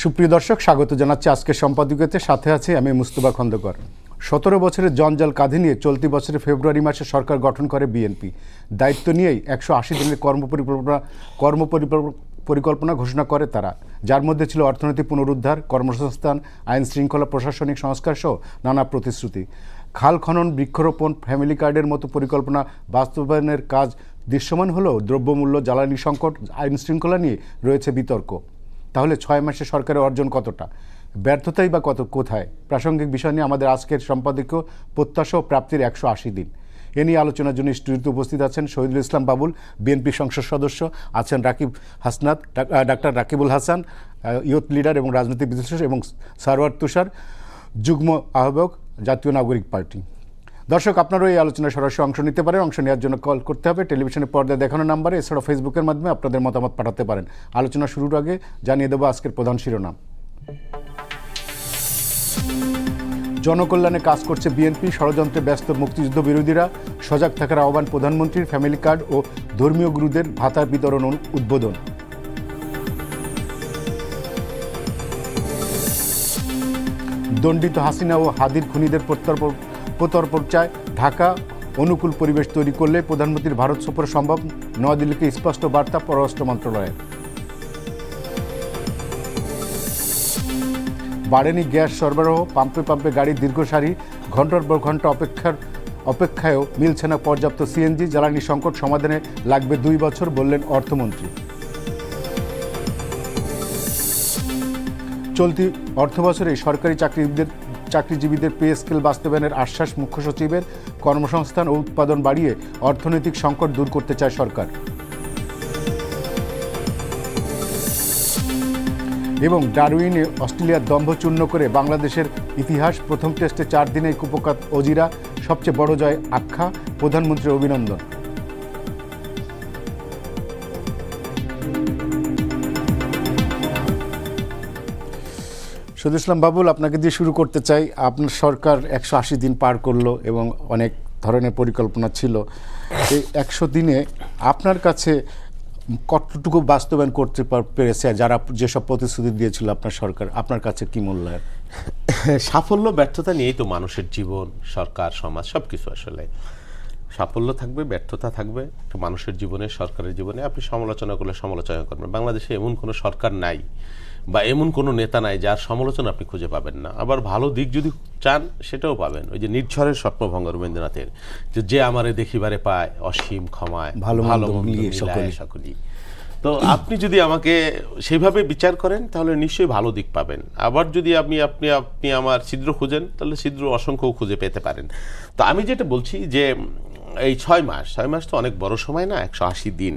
সুপ্রিয় দর্শক, স্বাগত জানাচ্ছি আজকের সম্পাদকীয়তে। সাথে আছে আমি মুস্তফা খন্দকার। 17 বছরের জঞ্জাল কাঁধে নিয়ে চলতি বছরের ফেব্রুয়ারি মাসে সরকার গঠন করে বিএনপি। দায়িত্ব নিয়েই 180 দিনের কর্মপরিকল্পনা ঘোষণা করে তারা, যার মধ্যে ছিল অর্থনৈতিক পুনরুদ্ধার, কর্মসংস্থান, আইন শৃঙ্খলা, প্রশাসনিক সংস্কার সহ নানা প্রতিশ্রুতি। খাল খনন, বৃক্ষরোপণ, ফ্যামিলি কার্ডের মতো পরিকল্পনা বাস্তবায়নের কাজ দৃশ্যমান হলেও দ্রব্যমূল্য, জ্বালানি সংকট, আইন শৃঙ্খলা নিয়ে রয়েছে বিতর্ক। তাহলে 6 মাসে সরকারের অর্জন কতটা, ব্যর্থতাই বা কোথায়? প্রাসঙ্গিক বিষয় নিয়ে আমাদের আজকের সম্পাদকীয় প্রত্যাশা ও প্রাপ্তির 180 দিন। এ নিয়ে আলোচনার জন্য স্টুডিওতে উপস্থিত আছেন শহীদুল ইসলাম বাবুল, বিএনপি সংসদ সদস্য, আছেন doctor Rakibul Hasan, youth leader এবং রাজনৈতিক বিশ্লেষক, এবং সারওয়ার তুষার, যুগ্ম আহ্বায়ক, জাতীয় নাগরিক পার্টি। দর্শক, আপনারাও এই আলোচনায় সরাসরি অংশ নিতে পারেন। অংশ নেওয়ার জন্য কল করতে হবে টেলিভিশনের পর্দায় দেখানো নাম্বারে, এছাড়াও ফেসবুকের মাধ্যমে আপনাদের মতামত পাঠাতে পারেন। আলোচনা শুরুর আগে জানিয়ে দেবো আজকের প্রধান শিরোনাম। জনকল্যাণে কাজ করছে বিএনপি, ষড়যন্ত্রে ব্যস্ত মুক্তিযুদ্ধ বিরোধীরা, সজাগ থাকার আহ্বান প্রধানমন্ত্রীর, ফ্যামিলি কার্ড ও ধর্মীয় গুরুদের ভাতার বিতরণ উদ্বোধন। দণ্ডিত হাসিনা ও হাদির খুনিদের প্রত্যর্পণ চায় ঢাকা, অনুকূল পরিবেশ তৈরি করলে প্রধানমন্ত্রীর ভারত সফর সম্ভব, নয়াদিল্লিকে স্পষ্ট বার্তা পররাষ্ট্র মন্ত্রণালয়ের। বাড়েনি গ্যাস সরবরাহ, পাম্পে পাম্পে গাড়ির দীর্ঘ সারি, ঘন্টার পর ঘন্টা অপেক্ষায়ও মিলছে না পর্যাপ্ত সিএনজি, জ্বালানি সংকট সমাধানে লাগবে 2 বছর বললেন অর্থমন্ত্রী। চলতি অর্থবছরে সরকারি চাকরিজীবীদের পে স্কেল বাস্তবায়নের আশ্বাস মুখ্য সচিবের, কর্মসংস্থান ও উৎপাদন বাড়িয়ে অর্থনৈতিক সংকট দূর করতে চায় সরকার। এবং ডারউইনে অস্ট্রেলিয়ার দম্ভ চূর্ণ করে বাংলাদেশের ইতিহাস, প্রথম টেস্টে 4 দিনে কুপকাত অজিরা, সবচেয়ে বড় জয় আখ্যা, প্রধানমন্ত্রীর অভিনন্দন। শহীদুল ইসলাম বাবুল, আপনাকে দিয়ে শুরু করতে চাই। আপনার সরকার 180 দিন পার করলো এবং অনেক ধরনের পরিকল্পনা ছিল। এই 100 দিনে আপনার কাছে কতটুকু বাস্তবায়ন করতে পেরেছে, যারা যেসব প্রতিশ্রুতি দিয়েছিল আপনার সরকার, আপনার কাছে কি মূল্যায়ন? সাফল্য ব্যর্থতা নিয়েই তো মানুষের জীবন, সরকার, সমাজ সবকিছু। আসলে সাফল্য থাকবে, ব্যর্থতা থাকবে মানুষের জীবনে, সরকারের জীবনে। আপনি সমালোচনা করলে সমালোচনা করবেন। বাংলাদেশে এমন কোনো সরকার নাই বা এমন কোনো নেতা নাই যার সমালোচনা আপনি খুঁজে পাবেন না। আবার ভালো দিক যদি চান সেটাও পাবেন। ওই যে নির্ঝরের স্বপ্নভঙ্গ রবীন্দ্রনাথের, যে আমারে দেখিবারে পায় অসীম ক্ষমায়, ভালো সকলেই। তো আপনি যদি আমাকে সেইভাবে বিচার করেন তাহলে নিশ্চয়ই ভালো দিক পাবেন। আবার যদি আপনি আমার ছিদ্র খুঁজেন তাহলে ছিদ্র অসংখ্য খুঁজে পেতে পারেন। তো আমি যেটা বলছি যে এই 6 মাস তো অনেক বড় সময় না। 180 দিন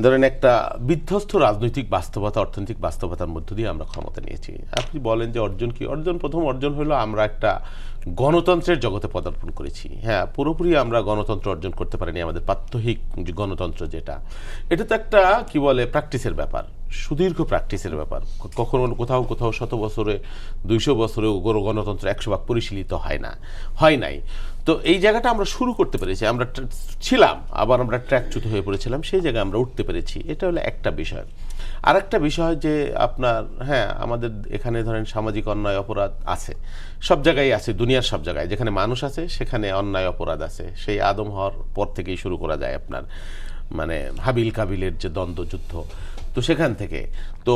ধরেন একটা বিধ্বস্ত রাজনৈতিক বাস্তবতা, অর্থনৈতিক বাস্তবতার মধ্য দিয়ে আমরা ক্ষমতা নিয়েছি। আপনি বলেন যে অর্জন কি? প্রথম অর্জন হলো আমরা একটা গণতন্ত্রের জগতে পদার্পণ করেছি। হ্যাঁ, পুরোপুরি আমরা গণতন্ত্র অর্জন করতে পারিনি। আমাদের প্রাত্যহিক গণতন্ত্র যেটা, এটা তো একটা কি বলে প্র্যাকটিসের ব্যাপার, সুদীর্ঘ প্র্যাকটিসের ব্যাপার। কখনো কোথাও 100 বছরে, 200 বছরে গণতন্ত্র 100 ভাগ পরিশীলিত হয় নাই। তো এই জায়গাটা আমরা শুরু করতে পেরেছি। আমরা ছিলাম, আবার আমরা ট্র্যাকচ্যুত হয়ে পড়েছিলাম, সেই জায়গায় আমরা উঠতে পেরেছি। এটা হলো একটা বিষয়। আর একটা বিষয় যে আপনার, হ্যাঁ, আমাদের এখানে ধরেন সামাজিক অন্যায় অপরাধ আছে, সব জায়গায় আছে, দুনিয়ার সব জায়গায় যেখানে মানুষ আছে সেখানে অন্যায় অপরাধ আছে। সেই আদম হওয়ার পর থেকেই শুরু করা যায় আপনার, মানে হাবিল কাবিলের যে দ্বন্দ্বযুদ্ধ, তো সেখান থেকে তো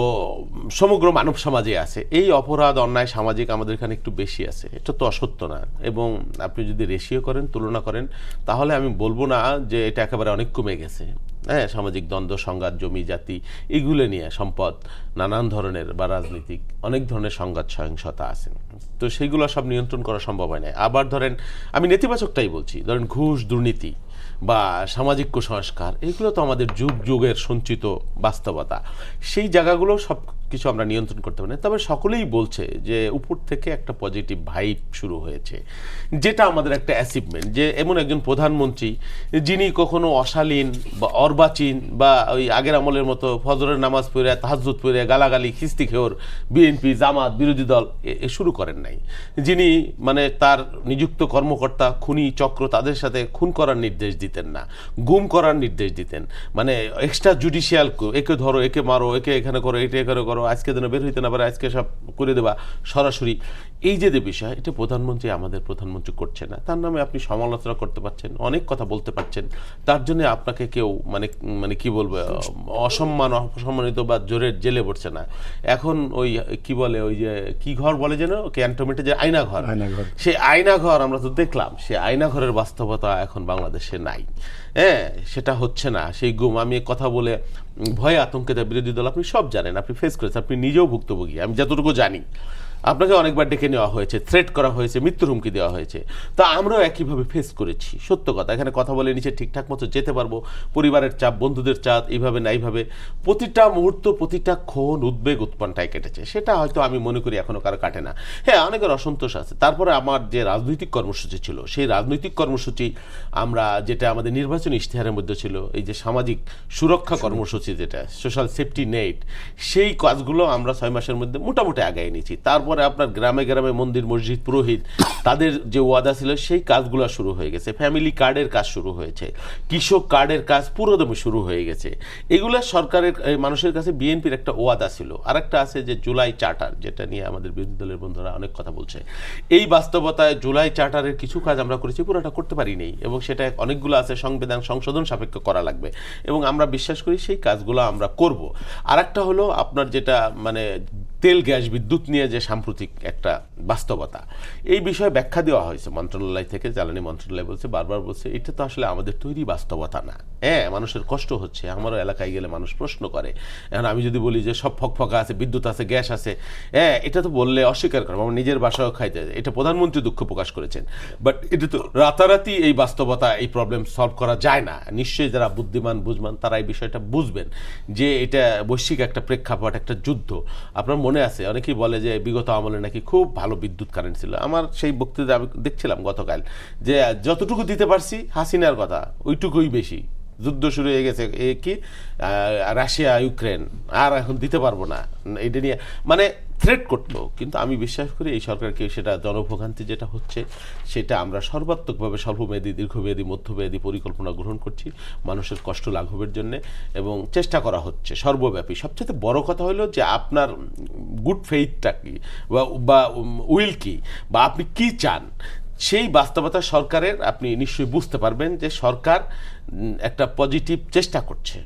সমগ্র মানব সমাজে আছে এই অপরাধ, অন্যায় সামাজিক আমাদের এখানে একটু বেশি আছে। এটা তো অসত্য না। এবং আপনি যদি রেশিও করেন, তুলনা করেন, তাহলে আমি বলবো না যে এটা একেবারে অনেক কমে গেছে। হ্যাঁ, সামাজিক দ্বন্দ্ব, সংঘাত, জমি জাতি, এগুলো নিয়ে, সম্পদ, নানান ধরনের বা রাজনীতিক অনেক ধরনের সংঘাত, সহিংসতা আছে। তো সেইগুলো সব নিয়ন্ত্রণ করা সম্ভব হয় না। আবার ধরেন, আমি নেতিবাচকটাই বলছি, ধরেন ঘুষ, দুর্নীতি বা সামাজিক কুসংস্কার, এগুলো তো আমাদের যুগের সঞ্চিত বাস্তবতা। সেই জায়গাগুলো সব কিছু আমরা নিয়ন্ত্রণ করতে পারি না। তবে সকলেই বলছে যে উপর থেকে একটা পজিটিভ ভাইব শুরু হয়েছে, যেটা আমাদের একটা অ্যাচিভমেন্ট। যে এমন একজন প্রধানমন্ত্রী যিনি কখনো অশালীন বা অর্বাচীন বা ওই আগের আমলের মতো ফজরের নামাজ পড়ে, তাহাজ্জুদ পড়ে, গালাগালি, খিস্তি খেওর বিএনপি, জামাত, বিরোধী দল শুরু করেন নাই। যিনি মানে তার নিযুক্ত কর্মকর্তা, খুনি চক্র, তাদের সাথে খুন করার নির্দেশ দিতেন না, গুম করার নির্দেশ দিতেন। মানে এক্সট্রা জুডিশিয়াল, একে ধরো, একে মারো, একে এখানে করো, এটা এখানে করো, করো, আজকে যেন বের হইতে না পারে, আজকে সব করে দেবা সরাসরি, এই যে বিষয়, এটা আমাদের প্রধানমন্ত্রী করছে না। তার নামে আপনি সমালোচনা করতে পারছেন, অনেক কথা বলতে পারছেন, তার জন্য আপনাকে কেউ মানে কি বলবো অসম্মানিত বা জোরের জেলে পড়ছে না। এখন ওই কি বলে, ওই যে কি ঘর বলে যেন ক্যান্টনমেন্টে, যে আয়নাঘর, সেই আয়নাঘর আমরা তো দেখলাম, সেই আয়নাঘরের বাস্তবতা এখন বাংলাদেশে নাই। হ্যাঁ, সেটা হচ্ছে না। সেই গুম, আমি কথা বলে ভয়ে আতঙ্কে বিরোধী দল, আপনি সব জানেন, আপনি ফেস করেছেন, আপনি নিজেও ভুক্তভোগী, আমি যতটুকু জানি। আপনাকে অনেকবার ডেকে নেওয়া হয়েছে, থ্রেট করা হয়েছে, মৃত্যুর হুমকি দেওয়া হয়েছে, তা আমরাও একইভাবে ফেস করেছি। সত্য কথা, এখানে কথা বলে নিচে ঠিকঠাক মতো যেতে পারবো, পরিবারের চাপ, বন্ধুদের চাপ, এইভাবে না এইভাবে প্রতিটা মুহূর্ত, প্রতিটা ক্ষণ উদ্বেগ উৎপন্নায় কেটেছে। সেটা হয়তো আমি মনে করি এখনো কারো কাটে না। হ্যাঁ, অনেকের অসন্তোষ আছে। তারপরে আমার যে রাজনৈতিক কর্মসূচি ছিল, সেই রাজনৈতিক কর্মসূচি আমরা যেটা আমাদের নির্বাচনী ইশতেহারের মধ্যে ছিল, এই যে সামাজিক সুরক্ষা কর্মসূচি, যেটা সোশ্যাল সেফটি নেট, সেই কাজগুলো আমরা 6 মাসের মধ্যে মোটামুটি আগায় নিয়েছি। তারপরে আপনার গ্রামে গ্রামে মন্দির, মসজিদ, পুরোহিত, তাদের যে ওয়াদা ছিল সেই কাজগুলো শুরু হয়ে গেছে। ফ্যামিলি কার্ডের কাজ শুরু হয়েছে, কৃষক কার্ডের কাজ পুরোদমে শুরু হয়ে গেছে। এগুলো সরকারের, মানুষের কাছে বিএনপির একটা ওয়াদা ছিল। আরেকটা আছে যে জুলাই চার্টার, যেটা নিয়ে আমাদের বিরোধী দলের বন্ধুরা অনেক কথা বলছে। এই বাস্তবতায় জুলাই চার্টারের কিছু কাজ আমরা করেছি, পুরোটা করতে পারিনি, এবং সেটা অনেকগুলো আছে সংবিধান সংশোধন সাপেক্ষ করা লাগবে, এবং আমরা বিশ্বাস করি সেই কাজগুলো আমরা করব। আরেকটা হলো আপনার যেটা মানে তেল, গ্যাস, বিদ্যুৎ নিয়ে যে সাম্প্রতিক একটা বাস্তবতা, এই বিষয়ে ব্যাখ্যা দেওয়া হয়েছে মন্ত্রণালয় থেকে, জ্বালানি মন্ত্রণালয় বলছে, বারবার বলছে এটা তো আসলে আমাদের তৈরি বাস্তবতা না। হ্যাঁ, মানুষের কষ্ট হচ্ছে, আমারও এলাকায় গেলে মানুষ প্রশ্ন করে। এখন আমি যদি বলি যে সব ফকফকা আছে, বিদ্যুৎ আছে, গ্যাস আছে, হ্যাঁ, এটা তো বললে অস্বীকার করবো, আমার নিজের বাসাও খাইতে, এটা প্রধানমন্ত্রী দুঃখ প্রকাশ করেছেন, বাট এটা তো রাতারাতি এই বাস্তবতা, এই প্রবলেম সলভ করা যায় না। নিশ্চয়ই যারা বুদ্ধিমান, বুঝমান, তারা এই বিষয়টা বুঝবেন যে এটা বৈশ্বিক একটা প্রেক্ষাপট, একটা যুদ্ধ। আপনার মনে আছে, অনেকেই বলে যে বিগত আমলে নাকি খুব ভালো বিদ্যুৎ কারেন্ট ছিল। আমার সেই বক্তৃতা আমি দেখছিলাম গতকাল, যে যতটুকু দিতে পারছি হাসিনার কথা, ওইটুকুই বেশি। যুদ্ধ শুরু হয়ে গেছে, কি রাশিয়া ইউক্রেন, আর এখন দিতে পারবো না, এটা নিয়ে মানে থ্রেট করতো। কিন্তু আমি বিশ্বাস করি এই সরকারকে সেটা জনভোগান্তি যেটা হচ্ছে, সেটা আমরা সর্বাত্মকভাবে স্বল্পমেয়াদী, দীর্ঘমেয়াদী, মধ্যমেয়াদী পরিকল্পনা গ্রহণ করছি মানুষের কষ্ট লাঘবের জন্য, এবং চেষ্টা করা হচ্ছে সর্বব্যাপী। সবচেয়ে বড় কথা হলো যে আপনার গুড ফেইথটা কি, বা উইল কি, বা আপনি কি চান, সেই বাস্তবতা সরকারের আপনি নিশ্চয়ই বুঝতে পারবেন যে সরকার একটা পজিটিভ চেষ্টা করছে,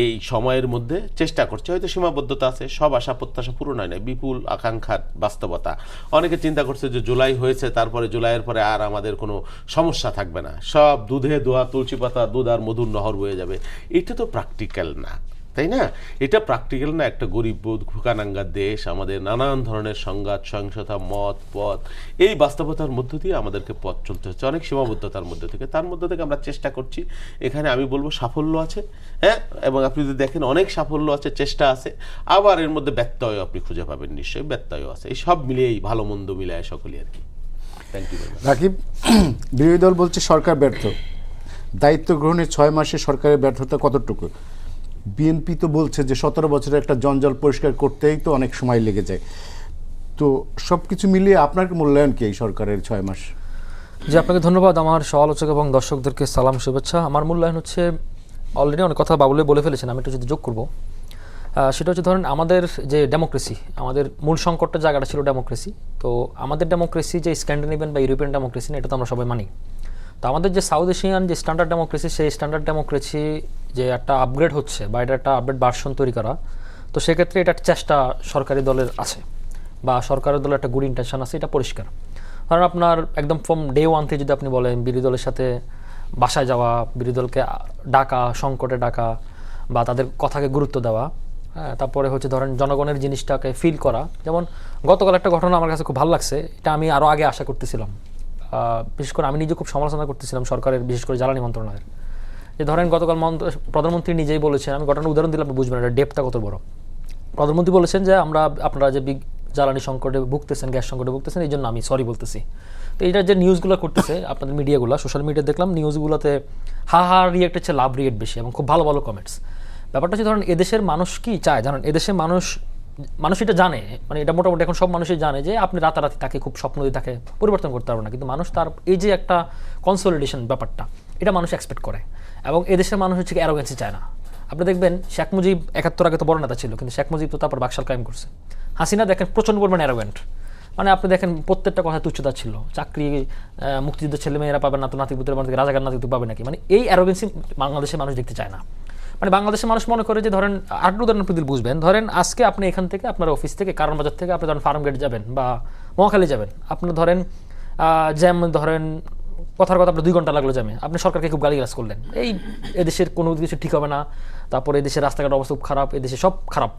এই সময়ের মধ্যে চেষ্টা করছে। হয়তো সীমাবদ্ধতা আছে, সব আশা প্রত্যাশা পূরণ হয় না, বিপুল আকাঙ্ক্ষার বাস্তবতা। অনেকে চিন্তা করছে যে জুলাই হয়েছে, তারপরে জুলাইয়ের পরে আর আমাদের কোনো সমস্যা থাকবে না, সব দুধে দোয়া তুলসী পাতা, দুধ আর মধুর নহর বয়ে যাবে। এটা তো প্র্যাকটিক্যাল না, তাই না? এটা প্র্যাকটিক্যাল না। একটা গরিব ভুকানাঙ্গা দেশ, আমাদের নানান ধরনের সংঘাত, সহিংসতা, মত পথ, এই বাস্তবতার মধ্য দিয়ে আমাদেরকে পথ চলতে হচ্ছে, অনেক সীমাবদ্ধতার মধ্যে থেকে। তার মধ্যে থেকে আমরা চেষ্টা করছি। এখানে আমি বলবো সাফল্য আছে, হ্যাঁ, এবং আপনি যদি দেখেন অনেক সাফল্য আছে, চেষ্টা আছে, আবার এর মধ্যে ব্যত্যয় আপনি খুঁজে পাবেন, নিশ্চয়ই ব্যত্যয় আছে। এই সব মিলিয়েই ভালো মন্দ মিলায় সকলেই আর কি। Thank you. রাকিব, বিরোধী দল বলছে সরকার ব্যর্থ, দায়িত্ব গ্রহণের 6 মাসে সরকারের ব্যর্থতা কতটুকু? বিএনপি তো বলছে যে 17 বছরের একটা জঞ্জাল পরিষ্কার করতেই তো অনেক সময় লেগে যায়। তো সব কিছু মিলিয়ে আপনার মূল্যায়ন কি এই সরকারের 6 মাস? জি, আপনাকে ধন্যবাদ। আমার সমালোচক এবং দর্শকদেরকে সালাম, শুভেচ্ছা। আমার মূল্যায়ন হচ্ছে, অলরেডি অনেক কথা বাবুলে বলে ফেলেছেন, আমি একটু যদি যোগ করবো, সেটা হচ্ছে ধরেন আমাদের যে ডেমোক্রেসি, আমাদের মূল সংকটটা জায়গাটা ছিল ডেমোক্রেসি। তো আমাদের ডেমোক্রেসি যে স্ক্যান্ডিনেভিয়ান বা ইউরোপিয়ান ডেমোক্রেসি না, এটা তো আমরা সবাই মানি। তো আমাদের যে সাউথ এশিয়ান যে স্ট্যান্ডার্ড ডেমোক্রেসি, সেই স্ট্যান্ডার্ড ডেমোক্রেসি যে একটা আপগ্রেড হচ্ছে বা এটা একটা আপডেট ভার্সন তৈরি করা, তো সেক্ষেত্রে এটার চেষ্টা সরকারি দলের আছে বা সরকারের দলের একটা গুড ইন্টেনশন আছে, এটা পরিষ্কার। কারণ আপনার একদম ফ্রম ডে ওয়ান থেকে যদি আপনি বলেন বিরোধী দলের সাথে বাসায় যাওয়া, বিরোধী দলকে ডাকা, সংকটে ডাকা বা তাদের কথাকে গুরুত্ব দেওয়া, হ্যাঁ, তারপরে হচ্ছে ধরেন জনগণের জিনিসটাকে ফিল করা। যেমন গতকাল একটা ঘটনা আমার কাছে খুব ভালো লাগছে, এটা আমি আরও আগে আশা করতেছিলাম। বিশেষ করে আমি নিজে খুব সমালোচনা করতেছিলাম সরকারের, বিশেষ করে জ্বালানি মন্ত্রণালয়ের। যে ধরেন গতকাল প্রধানমন্ত্রী নিজেই বলেছেন, আমি ঘটনার উদাহরণ দিলাম, বুঝবেন এটা ডেপটা কত বড়। প্রধানমন্ত্রী বলেছেন যে আপনারা যে জ্বালানি সংকটে ভুগতেছেন, গ্যাস সংকটে ভুগতেছেন, এই জন্য আমি সরি বলতেছি। তো এইটা যে নিউজগুলো করতেছে আপনাদের মিডিয়াগুলো, সোশ্যাল মিডিয়া দেখলাম নিউজগুলোতে হা রিয়েক্ট হচ্ছে, লাভ রিয়েক্ট বেশি এবং খুব ভালো ভালো কমেন্টস। ব্যাপারটা হচ্ছে ধরেন এদেশের মানুষ কি চায় জানেন? এদেশের মানুষ এটা জানে, মানে এটা মোটামুটি এখন সব মানুষই জানে যে আপনি রাতারাতি তাকে খুব স্বপ্ন দিয়ে তাকে পরিবর্তন করতে পারবেন না, কিন্তু মানুষ তার এই যে একটা কনসলিডেশন ব্যাপারটা, এটা মানুষ এক্সপেক্ট করে। এবং এদেশের মানুষ হচ্ছে অ্যারোগেন্সি চায় না। আপনি দেখবেন শেখ মুজিব ৭১ আগে তো বড় নেতা ছিল, কিন্তু শেখ মুজিব তো তারপর বাকশাল কায়েম করছে। হাসিনা দেখেন প্রচণ্ড পরিমাণে অ্যারোগ্যান্ট, মানে আপনি দেখেন প্রত্যেকটা কথা তুচ্ছতা ছিল, চাকরি মুক্তিযুদ্ধের ছেলে মেয়েরা পাবে না তো নাতিপুতের মধ্যে রাজাকার নাতি পাবে নাকি, মানে এই অ্যারোগেন্সি বাংলাদেশের মানুষ দেখতে চায় না। মানে বাংলাদেশের মানুষ মনে করে যে ধরেন আরেকটু উদাহরণ আপনি বুঝবেন, ধরেন আজকে আপনি এখান থেকে আপনার অফিস থেকে কারণ বাজার থেকে আপনি ধরেন ফার্ম গেট যাবেন বা মহাখালী যাবেন, আপনি ধরেন যেমন ধরেন কথার কথা আপনার 2 ঘন্টা লাগলো জ্যামে, আপনি সরকারকে খুব গালিগালাজ করলেন, এই এদেশের কোনো কিছু ঠিক হবে না, তারপরে এদেশের রাস্তাঘাট অবস্থা খুব খারাপ, এদেশে সব খারাপ।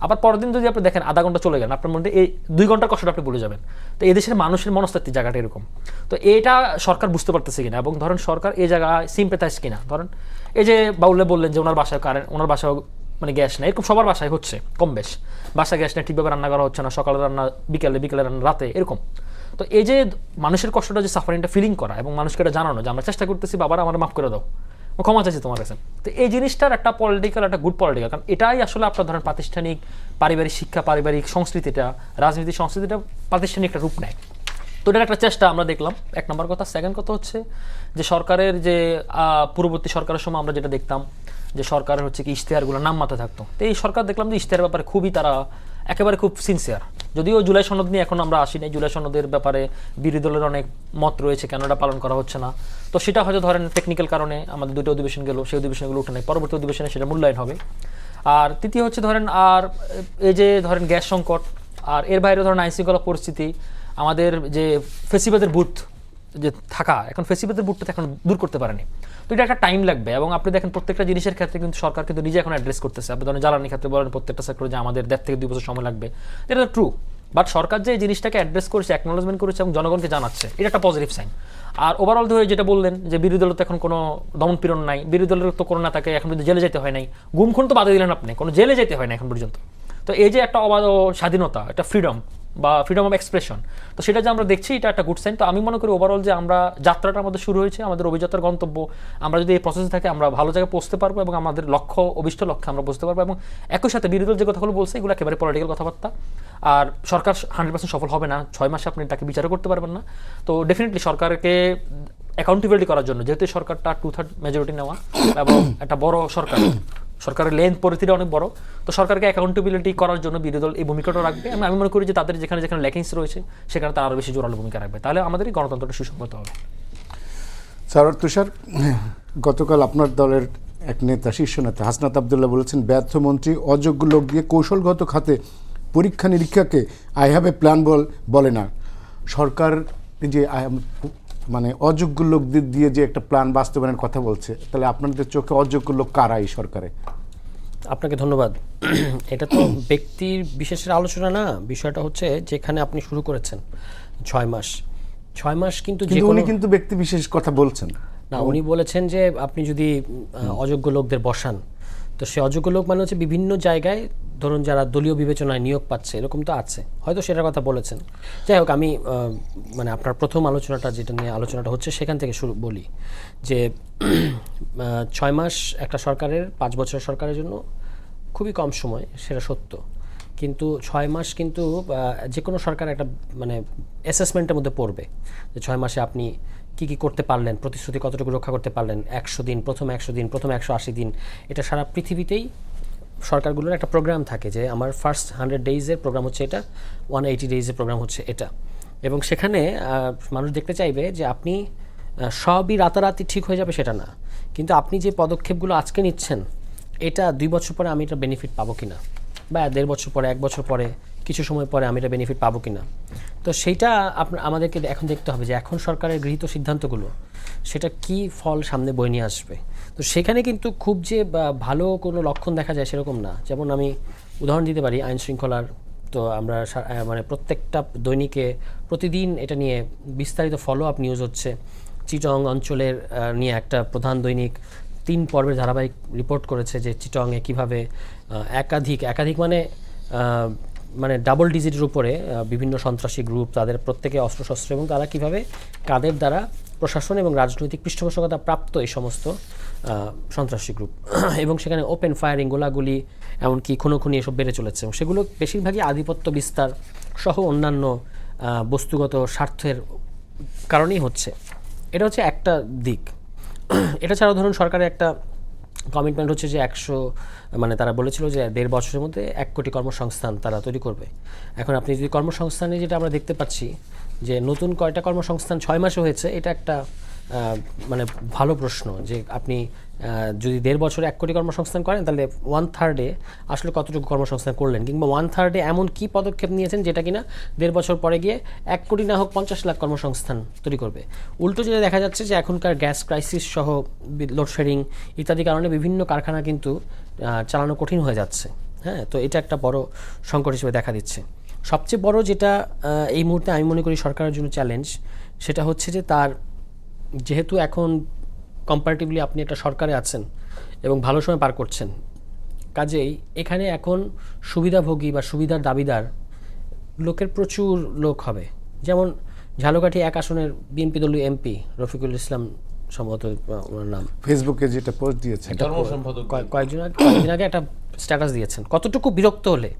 আবার পরের দিন যদি আপনি দেখেন আধা ঘন্টা চলে গেলেন, আপনার মধ্যে এই 2 ঘন্টার কষ্টটা আপনি ভুলে যাবেন। তো এদেশের মানুষের মনস্তাত্ত্বিক জায়গাটা এরকম, তো এটা সরকার বুঝতে পারতেছে কিনা, এবং ধরেন সরকার এই জায়গায় সিম্পেথাইজ কিনা। ধরেন এই যে বাউলে বললেন যে ওনার বাসায় কারেন্ট, ওনার বাসায় মানে গ্যাস নেই, এরকম সবার বাসায় হচ্ছে কম বেশ, বাসায় গ্যাস নেই, ঠিকভাবে রান্না করা হচ্ছে না, সকালে রান্না বিকেলে রান্না রাতে, এরকম। তো এই যে মানুষের কষ্টটা, যে সাফারিংটা ফিলিং করা এবং মানুষকে এটা জানানো যে আমরা চেষ্টা করতেছি, বাবারা আমার মাফ করে দাও, ক্ষমা চাইছি তোমার কাছে। তো এই জিনিসটার একটা পলিটিক্যাল, একটা গুড পলিটিক্যাল, কারণ এটাই আসলে আপনার ধরেন প্রাতিষ্ঠানিক পারিবারিক শিক্ষা, পারিবারিক সংস্কৃতিটা, রাজনীতি সংস্কৃতিটা প্রাতিষ্ঠানিক একটা রূপ নেয়। তো এটার একটা চেষ্টা আমরা দেখলাম, 1 নম্বর কথা। সেকেন্ড কথা হচ্ছে যে সরকারের যে পূর্ববর্তী সরকারের সময় আমরা যেটা দেখতাম যে সরকারের হচ্ছে কি ইশতেহারগুলো নাম মাথায় থাকতো, তো এই সরকার দেখলাম যে ইশতেহারের ব্যাপারে খুবই তারা একেবারে খুব সিনসিয়ার। যদিও জুলাই সনদ নিয়ে এখন আমরা আসি নাই, জুলাই সনদের ব্যাপারে বিরোধী দলের অনেক মত রয়েছে কেন এটা পালন করা হচ্ছে না, তো সেটা হয়তো ধরেন টেকনিক্যাল কারণে আমাদের 2টা অধিবেশন গেল, সেই অধিবেশনগুলো উঠে নেই, পরবর্তী অধিবেশনে সেটা মূল্যায়ন হবে। আর তৃতীয় হচ্ছে ধরেন আর এই যে ধরেন গ্যাস সংকট, আর এর বাইরে ধরেন আইনশৃঙ্খলা পরিস্থিতি, আমাদের যে ফেসিবাদের বুথ যে থাকা, এখন ফেসিবাদের বুথটা এখন দূর করতে পারেনি, তো এটা একটা টাইম লাগবে। এবং আপনি দেখেন প্রত্যেকটা জিনিসের ক্ষেত্রে কিন্তু সরকার কিন্তু নিজে এখন অ্যাড্রেস করতেছে, আপনি ধরেন জ্বালানি ক্ষেত্রে বলেন প্রত্যেকটা সেক্টরে যে আমাদের 1.5 থেকে 2 বছর সময় লাগবে, এটা তো ট্রু, বাট সরকার যে এই জিনিসটাকে অ্যাড্রেস করেছে, অ্যাকনোলেজমেন্ট করেছে এবং জনগণকে জানাচ্ছে, এটা একটা পজিটিভ সাইন। আর ওভারঅল ধরে যেটা বললেন যে বিরোধী দলের তো এখন কোনো দমনপীড়ন নাই, বিরোধী দলের তো কোনো নেতাকে এখন পর্যন্ত জেলে যেতে হয় নাই, গুমখুন তো বাদে দিলেন আপনি, কোনো জেলে যেতে হয় না এখন পর্যন্ত। তো এই যে একটা অবাধ স্বাধীনতা, একটা ফ্রিডম বা ফ্রিডম অফ এক্সপ্রেশন, তো সেটা যে আমরা দেখছি এটা একটা গুড সাইন। তো আমি মনে করি ওভারঅল যে আমরা যাত্রাটা আমাদের শুরু হয়েছে, আমাদের অভিযাত্রার গন্তব্য, আমরা যদি এই প্রসেসে থাকি আমরা ভালো জায়গায় পৌঁছতে পারবো এবং আমাদের লক্ষ্য, অভিষ্ট লক্ষ্যে আমরা পৌঁছতে পারবো। এবং একই সাথে বিরোধী দল যে কথাগুলো বলছে এগুলো একেবারে পলিটিক্যাল কথাবার্তা, আর সরকার 100% সফল হবে না, 6 মাসে আপনি তাকে বিচারও করতে পারবেন না। তো ডেফিনেটলি সরকারকে অ্যাকাউন্টেবিলিটি করার জন্য, যেহেতু সরকারটা 2/3 মেজরিটি নেওয়া এবং একটা বড় সরকার, সরকারের লেন্থ পরিধিটা অনেক বড়, তো সরকারকে অ্যাকাউন্টেবিলিটি করার জন্য বিরোধী দল এই ভূমিকাটা রাখবে। আমি মনে করি যে তাদের যেখানে যেখানে ল্যাকিংস রয়েছে সেখানে তারা আরও বেশি জোরালো ভূমিকা রাখবে, তাহলে আমাদের এই গণতন্ত্রটা সুসংগত হবে। সারোয়ার তুষার, গতকাল আপনার দলের এক নেতা, শীর্ষ নেতা হাসনাত আবদুল্লাহ বলেছেন ব্যর্থ মন্ত্রী অযোগ্য লোক দিয়ে কৌশলগত খাতে পরীক্ষা নিরীক্ষাকে আই হ্যাভ এ প্ল্যান বলে না। সরকার যে মানে অযোগ্য লোক দিয়ে যে একটা প্ল্যান বাস্তবায়নের কথা বলছে, তাহলে আপনাদের চোখে অযোগ্য লোক কারা এই সরকারে? আপনাকে ধন্যবাদ। এটা তো ব্যক্তির বিশেষের আলোচনা না, বিষয়টা হচ্ছে যেখানে আপনি শুরু করেছেন 6 মাস কিন্তু উনি কিন্তু ব্যক্তি বিশেষ কথা বলছেন না, উনি বলেছেন যে আপনি যদি অযোগ্য লোকদের বসান, তো সে অযোগ্য লোক মানে হচ্ছে বিভিন্ন জায়গায় ধরুন যারা দলীয় বিবেচনায় নিয়োগ পাচ্ছে, এরকম তো আছে, হয়তো সেটার কথা বলেছেন। যাই হোক, আমি মানে আপনার প্রথম আলোচনাটা যেটা নিয়ে আলোচনাটা হচ্ছে সেখান থেকে শুরু বলি যে 6 মাস একটা সরকারের, 5 বছরের সরকারের জন্য খুবই কম সময়, সেটা সত্য, কিন্তু 6 মাস কিন্তু যে কোনো সরকার একটা মানে অ্যাসেসমেন্টের মধ্যে পড়বে যে 6 মাসে আপনি কি কি করতে পারলেন, প্রতিশ্রুতি কতটুকু রক্ষা করতে পারলেন, 100 দিন, প্রথম 100 দিন, প্রথম 180 দিন, এটা সারা পৃথিবীতেই সরকারগুলোর একটা প্রোগ্রাম থাকে যে আমার ফার্স্ট 100 ডেইজের প্রোগ্রাম হচ্ছে এটা, 180 ডেইজের প্রোগ্রাম হচ্ছে এটা, এবং সেখানে মানুষ দেখতে চাইবে যে আপনি সবই রাতারাতি ঠিক হয়ে যাবে সেটা না, কিন্তু আপনি যে পদক্ষেপগুলো আজকে নিচ্ছেন এটা 2 বছর পরে আমি এটা বেনিফিট পাবো কিনা, বা 1.5 বছর পরে, 1 বছর পরে, কিছু সময় পরে আমি এটা বেনিফিট পাবো কিনা। তো সেইটা আমাদেরকে এখন দেখতে হবে যে এখন সরকারের গৃহীত সিদ্ধান্তগুলো সেটা কি ফল সামনে বয়ে নিয়ে আসবে। তো সেখানে কিন্তু খুব যে ভালো কোনো লক্ষণ দেখা যায় সেরকম না। যেমন আমি উদাহরণ দিতে পারি আইন শৃঙ্খলার, তো আমরা মানে প্রত্যেকটা দৈনিকে প্রতিদিন এটা নিয়ে বিস্তারিত ফলো আপ নিউজ হচ্ছে। চিটং অঞ্চলের নিয়ে একটা প্রধান দৈনিক 3 পর্বের ধারাবাহিক রিপোর্ট করেছে যে চিটংয়ে কীভাবে একাধিক মানে ডাবল ডিজিটের উপরে বিভিন্ন সন্ত্রাসী গ্রুপ, তাদের প্রত্যেকে অস্ত্রশস্ত্র, এবং তারা কীভাবে কাদের দ্বারা প্রশাসন এবং রাজনৈতিক পৃষ্ঠপোষকতা প্রাপ্ত এই সমস্ত সন্ত্রাসী গ্রুপ, এবং সেখানে ওপেন ফায়ারিং, গোলাগুলি, এমনকি খুনোখুনি এসব বেড়ে চলেছে, এবং সেগুলো বেশিরভাগই আধিপত্য বিস্তার সহ অন্যান্য বস্তুগত স্বার্থের কারণেই হচ্ছে। এটা হচ্ছে একটা দিক। এটা ছাড়াও ধরুন সরকারের একটা কমিটমেন্ট হচ্ছে যে 100, মানে তারা বলেছিল যে 1.5 বছরের মধ্যে 1 কোটি কর্মসংস্থান তারা তৈরি করবে। এখন আপনি যদি কর্মসংস্থানে যেটা আমরা দেখতে পাচ্ছি যে নতুন কয়টা কর্মসংস্থান 6 মাসে হয়েছে, এটা একটা মানে ভালো প্রশ্ন যে আপনি যদি 1.5 বছরে 1 কোটি কর্মসংস্থান করেন তাহলে 1/3 আসলে কতটুকু কর্মসংস্থান করলেন, কিংবা 1/3 এমন কি পদক্ষেপ নিয়েছেন যেটা কিনা 1.5 বছর পরে গিয়ে 1 কোটি না হোক 50 লাখ কর্মসংস্থান তৈরি করবে। উল্টো যেটা দেখা যাচ্ছে যে এখনকার গ্যাস ক্রাইসিস সহ লোডশেডিং ইত্যাদি কারণে বিভিন্ন কারখানা কিন্তু চালানো কঠিন হয়ে যাচ্ছে। হ্যাঁ, তো এটা একটা বড় সংকট হিসেবে দেখা দিচ্ছে। সবচেয়ে বড় যেটা এই মুহূর্তে আমি মনে করি সরকারের জন্য চ্যালেঞ্জ, সেটা হচ্ছে যে তার যেহেতু এখন কম্পারেটিভলি আপনি একটা সরকারে আছেন এবং ভালো সময় পার করছেন, কাজেই এখানে এখন সুবিধাভোগী বা সুবিধার দাবিদার লোকের প্রচুর লোক হবে। যেমন ঝালকাঠি 1 আসনের বিএনপি দলীয় এমপি রফিকুল ইসলাম, সম্ভবত ওনার নাম, ফেসবুকে যেটা পোস্ট দিয়েছে, কয়েকদিন আগে একটা স্ট্যাটাস দিয়েছেন। কতটুকু বিরক্ত হলে,